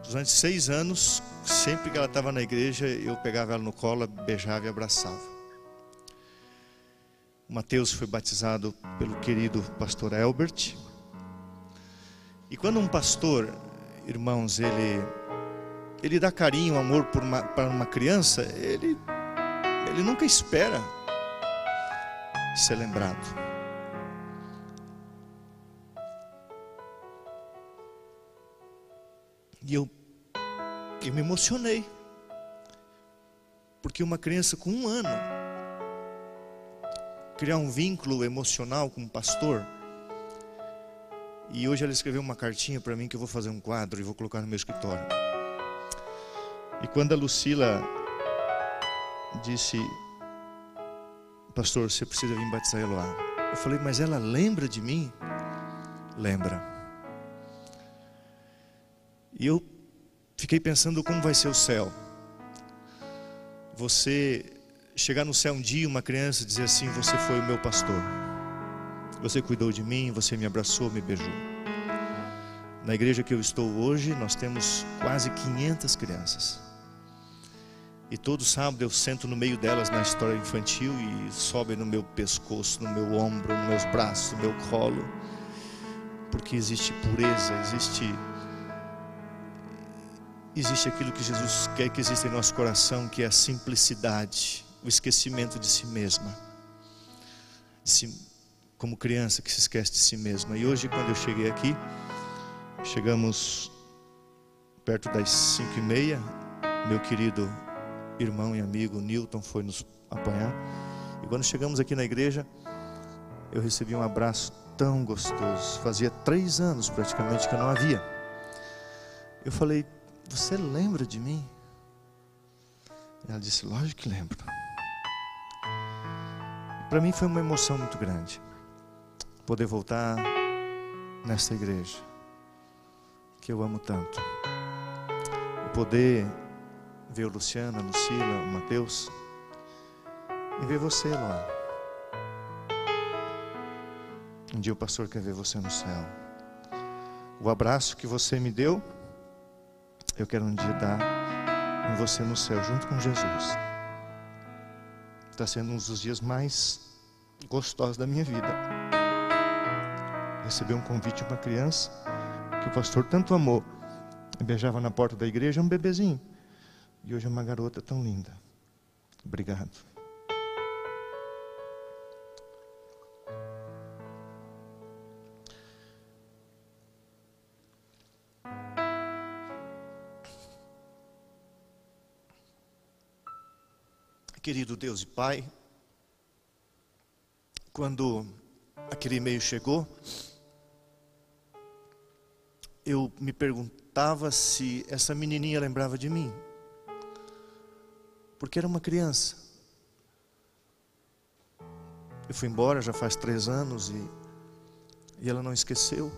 Durante 6 anos, sempre que ela estava na igreja, eu pegava ela no colo, beijava e abraçava. O Mateus foi batizado pelo querido pastor Elbert. E quando um pastor, irmãos, ele dá carinho, amor para uma criança, ele nunca espera ser lembrado. E eu me emocionei, porque uma criança com 1 ano criar um vínculo emocional com um pastor. E hoje ela escreveu uma cartinha para mim que eu vou fazer um quadro e vou colocar no meu escritório. E quando a Lucila disse: pastor, você precisa vir batizar a Eloá. Eu falei: mas ela lembra de mim? Lembra. E eu fiquei pensando como vai ser o céu. Você chegar no céu um dia, uma criança dizer assim: você foi o meu pastor, você cuidou de mim, você me abraçou, me beijou. Na igreja que eu estou hoje, nós temos quase 500 crianças. E todo sábado eu sento no meio delas na história infantil e sobem no meu pescoço, no meu ombro, nos meus braços, no meu colo. Porque existe pureza, existe aquilo que Jesus quer que exista em nosso coração, que é a simplicidade, o esquecimento de si mesma. Como criança que se esquece de si mesma. E hoje, quando eu cheguei aqui, chegamos perto das 5h30, meu querido irmão e amigo Newton foi nos apanhar. E quando chegamos aqui na igreja, eu recebi um abraço tão gostoso. Fazia 3 anos praticamente que eu não havia. Eu falei: você lembra de mim? Ela disse: lógico que lembro. Para mim foi uma emoção muito grande poder voltar nesta igreja que eu amo tanto, e poder ver o Luciano, a Lucila, o Mateus, e ver você lá. Um dia o pastor quer ver você no céu. O abraço que você me deu, eu quero um dia dar em você no céu, junto com Jesus. Está sendo um dos dias mais gostosos da minha vida. Receber um convite de uma criança que o pastor tanto amou, e beijava na porta da igreja, um bebezinho. E hoje é uma garota tão linda. Obrigado. Querido Deus e Pai, quando aquele e-mail chegou, eu me perguntava se essa menininha lembrava de mim, porque era uma criança. Eu fui embora já faz 3 anos e ela não esqueceu.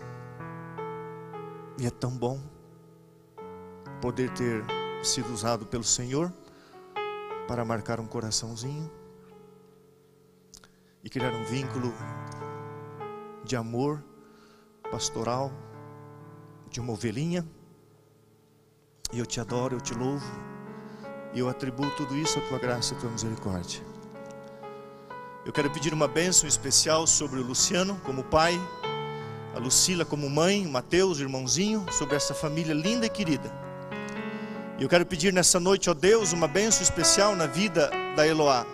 E é tão bom poder ter sido usado pelo Senhor para marcar um coraçãozinho e criar um vínculo de amor pastoral, de uma ovelhinha. E eu te adoro, eu te louvo, e eu atribuo tudo isso à tua graça e à tua misericórdia. Eu quero pedir uma bênção especial sobre o Luciano como pai, a Lucila como mãe, o Mateus, irmãozinho, sobre essa família linda e querida. E eu quero pedir nessa noite, ó Deus, uma bênção especial na vida da Eloá.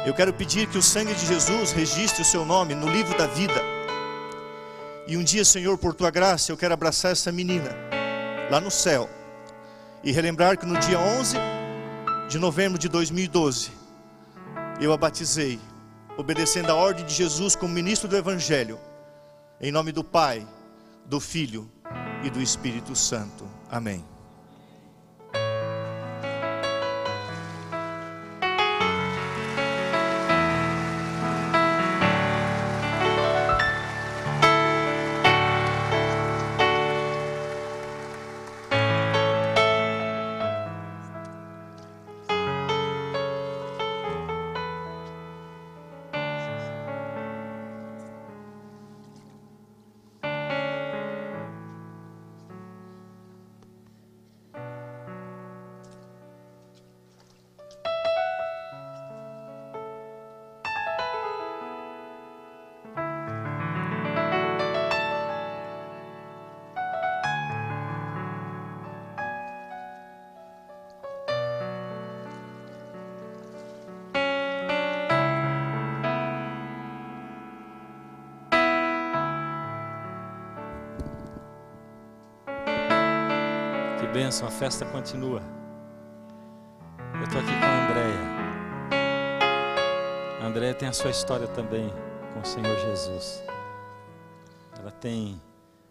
Eu quero pedir que o sangue de Jesus registre o seu nome no livro da vida. E um dia, Senhor, por tua graça, eu quero abraçar essa menina lá no céu e relembrar que no dia 11 de novembro de 2012 eu a batizei, obedecendo a ordem de Jesus como ministro do Evangelho, em nome do Pai, do Filho e do Espírito Santo. Amém. Que bênção, a festa continua. Eu estou aqui com a Andréia. A Andréia tem a sua história também com o Senhor Jesus. Ela tem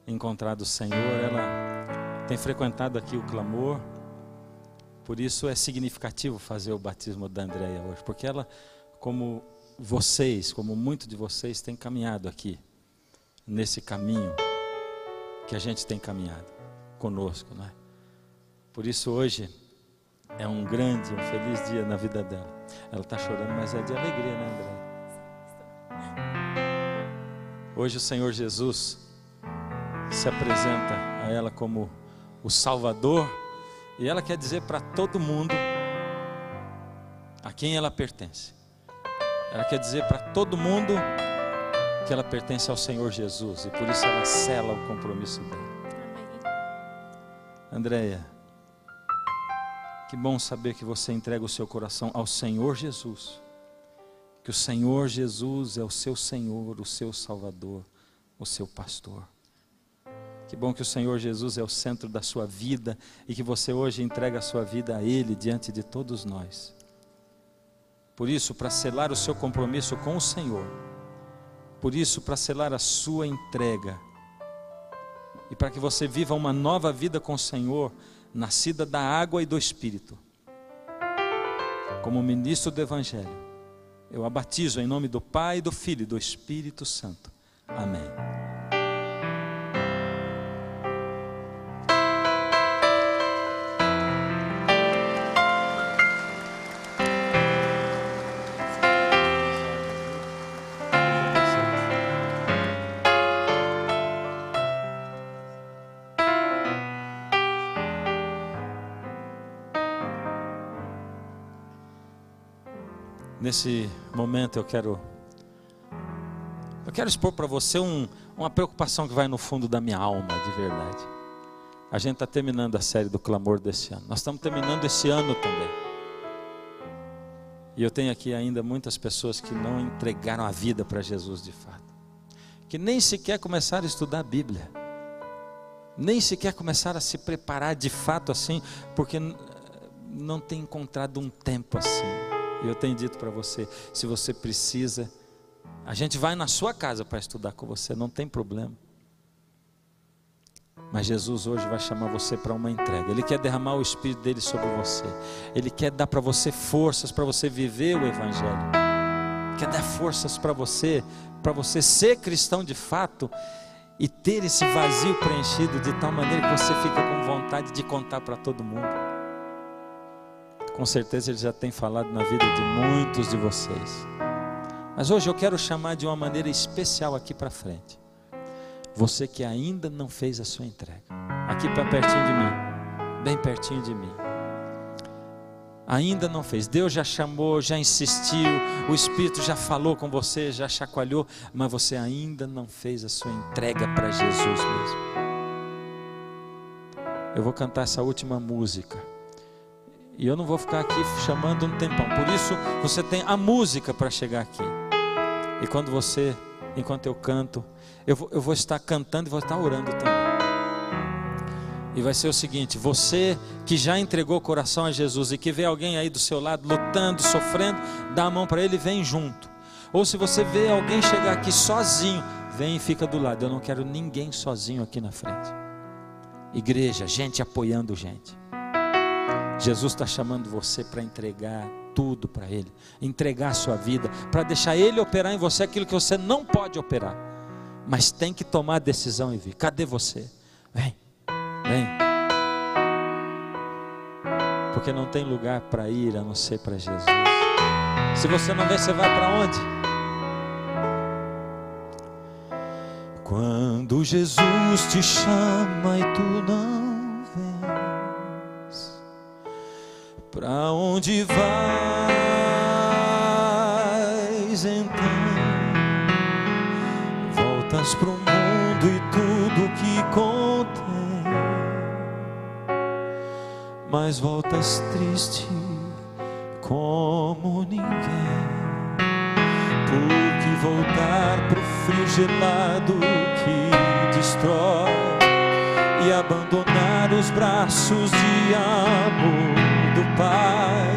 encontrado o Senhor, ela tem frequentado aqui o clamor. Por isso é significativo fazer o batismo da Andréia hoje, porque ela, como vocês, como muitos de vocês, tem caminhado aqui, nesse caminho que a gente tem caminhado conosco, não é? Por isso hoje é um grande, um feliz dia na vida dela. Ela está chorando, mas é de alegria, né, André? Hoje o Senhor Jesus se apresenta a ela como o Salvador, e ela quer dizer para todo mundo a quem ela pertence. Ela quer dizer para todo mundo que ela pertence ao Senhor Jesus, e por isso ela sela o compromisso dela. Andréia, que bom saber que você entrega o seu coração ao Senhor Jesus, que o Senhor Jesus é o seu Senhor, o seu Salvador, o seu pastor. Que bom que o Senhor Jesus é o centro da sua vida e que você hoje entrega a sua vida a Ele diante de todos nós. Por isso, para selar o seu compromisso com o Senhor, por isso, para selar a sua entrega e para que você viva uma nova vida com o Senhor, nascida da água e do Espírito, como ministro do Evangelho, eu a batizo em nome do Pai, do Filho e do Espírito Santo. Amém. Nesse momento eu quero expor para você uma preocupação que vai no fundo da minha alma, de verdade. A gente está terminando a série do clamor desse ano. Nós estamos terminando esse ano também. E eu tenho aqui ainda muitas pessoas que não entregaram a vida para Jesus de fato. Que nem sequer começaram a estudar a Bíblia. Nem sequer começaram a se preparar de fato assim, porque não tem encontrado um tempo assim. Eu tenho dito para você, se você precisa, a gente vai na sua casa para estudar com você, não tem problema. Mas Jesus hoje vai chamar você para uma entrega. Ele quer derramar o Espírito dele sobre você. Ele quer dar para você forças para você viver o Evangelho. Quer dar forças para você ser cristão de fato e ter esse vazio preenchido de tal maneira que você fica com vontade de contar para todo mundo. Com certeza Ele já tem falado na vida de muitos de vocês. Mas hoje eu quero chamar de uma maneira especial aqui para frente. Você que ainda não fez a sua entrega. Aqui para pertinho de mim. Bem pertinho de mim. Ainda não fez. Deus já chamou, já insistiu. O Espírito já falou com você, já chacoalhou. Mas você ainda não fez a sua entrega para Jesus mesmo. Eu vou cantar essa última música. E eu não vou ficar aqui chamando um tempão. Por isso você tem a música para chegar aqui. E enquanto eu canto, eu vou estar cantando e vou estar orando também. E vai ser o seguinte: você que já entregou o coração a Jesus e que vê alguém aí do seu lado lutando, sofrendo, dá a mão para ele e vem junto. Ou se você vê alguém chegar aqui sozinho, vem e fica do lado. Eu não quero ninguém sozinho aqui na frente. Igreja, gente apoiando gente. Jesus está chamando você para entregar tudo para Ele, entregar a sua vida, para deixar Ele operar em você aquilo que você não pode operar, mas tem que tomar a decisão e vir. Cadê você? Vem, vem, porque não tem lugar para ir a não ser para Jesus. Se você não vem, você vai para onde? Quando Jesus te chama e tu não pra onde vais então? Voltas pro mundo e tudo que contém, mas voltas triste como ninguém. Porque voltar pro frio gelado que destrói e abandonar os braços de amor do Pai,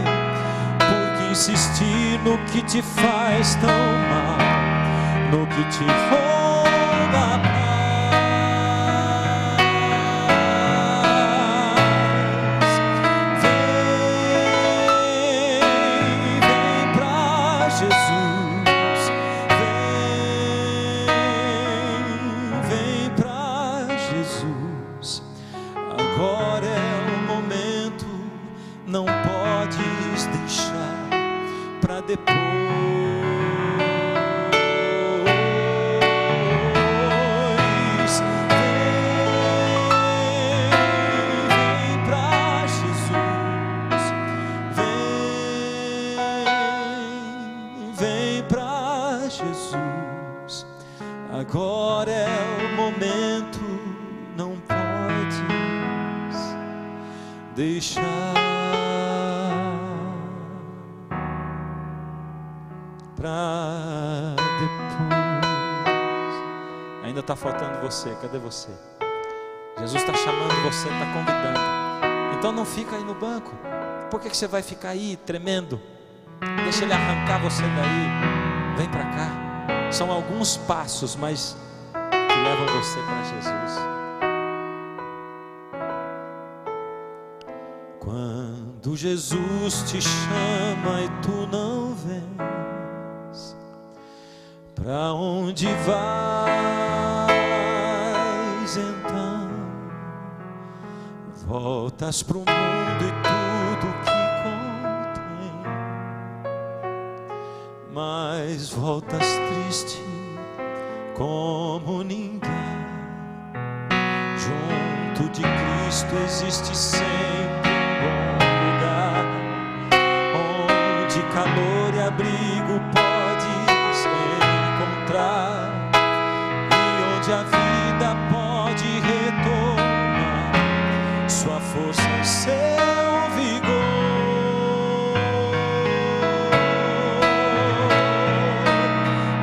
porque insistir no que te faz tão mal, no que te rouba a paz. Vem pra Jesus, vem pra Jesus. Agora é o momento agora é o momento, não podes deixar para depois. Ainda está faltando você, cadê você? Jesus está chamando você, está convidando. Então não fica aí no banco. Por que você vai ficar aí tremendo? Deixa Ele arrancar você daí. Vem para cá. São alguns passos, mas que levam você para Jesus. Quando Jesus te chama e tu não vens, para onde vais então? Voltas pro mundo e tudo que contém, mas voltas triste como ninguém. Junto de Cristo existe sempre um bom lugar, onde calor e abrigo podes encontrar, e onde a vida pode retomar sua força e seu vigor.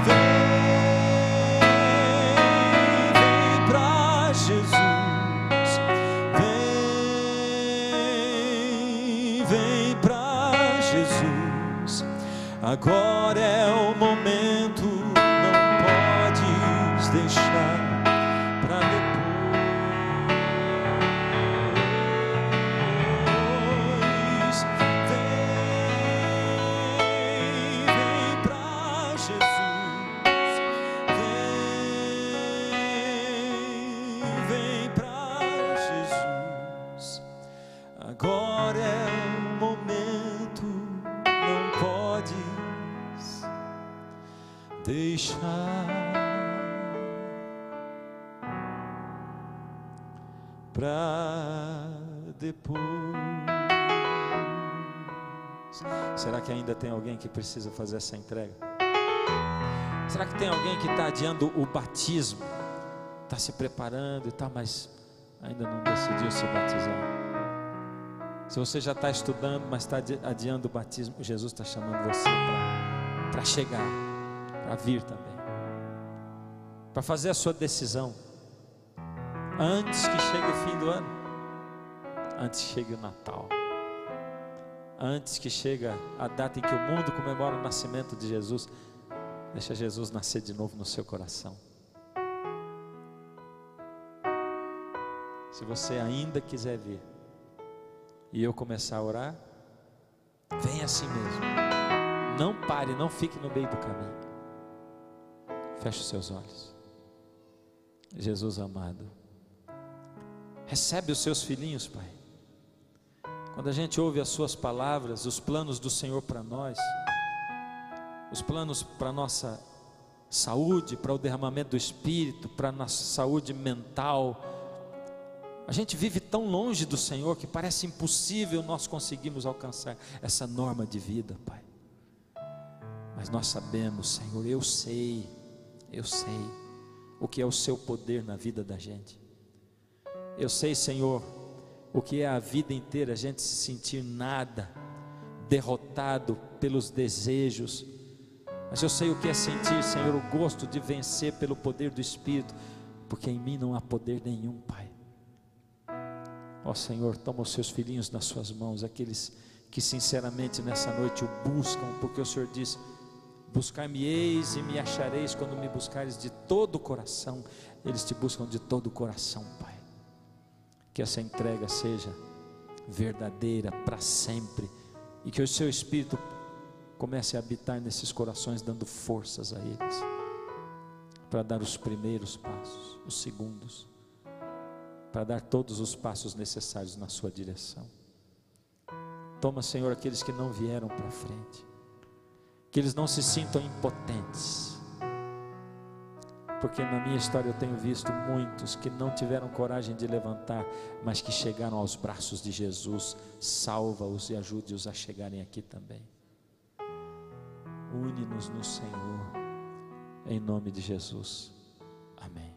Vem pra Jesus, vem pra Jesus. Agora é o momento, não podes deixar pra depois. Vem pra Jesus, vem pra Jesus. Agora é o momento, não podes deixar pra depois. Será que ainda tem alguém que precisa fazer essa entrega? Será que tem alguém que está adiando o batismo? Está se preparando e tal, mas ainda não decidiu se batizar? Se você já está estudando, mas está adiando o batismo, Jesus está chamando você para chegar, para vir também, para fazer a sua decisão, antes que chegue o fim do ano, antes que chegue o Natal, antes que chegue a data em que o mundo comemora o nascimento de Jesus. Deixa Jesus nascer de novo no seu coração. Se você ainda quiser vir e eu começar a orar, vem assim mesmo. Não pare, não fique no meio do caminho. Feche os seus olhos. Jesus amado, recebe os seus filhinhos, Pai. Quando a gente ouve as suas palavras, os planos do Senhor para nós, os planos para a nossa saúde, para o derramamento do Espírito, para a nossa saúde mental, a gente vive tão longe do Senhor que parece impossível nós conseguirmos alcançar essa norma de vida, Pai. Mas nós sabemos, Senhor, eu sei o que é o seu poder na vida da gente. Eu sei, Senhor, o que é a vida inteira a gente se sentir nada, derrotado pelos desejos. Mas eu sei o que é sentir, Senhor, o gosto de vencer pelo poder do Espírito, porque em mim não há poder nenhum, Pai. Ó Senhor, toma os seus filhinhos nas suas mãos, aqueles que sinceramente nessa noite o buscam, porque o Senhor diz: buscar-me-eis e me achareis quando me buscares de todo o coração. Eles te buscam de todo o coração, Pai. Que essa entrega seja verdadeira para sempre, e que o seu Espírito comece a habitar nesses corações, dando forças a eles, para dar os primeiros passos, os segundos, para dar todos os passos necessários na sua direção. Toma, Senhor, aqueles que não vieram para frente, que eles não se sintam impotentes, porque na minha história eu tenho visto muitos que não tiveram coragem de levantar, mas que chegaram aos braços de Jesus. Salva-os e ajude-os a chegarem aqui também. Une-nos no Senhor, em nome de Jesus. Amém.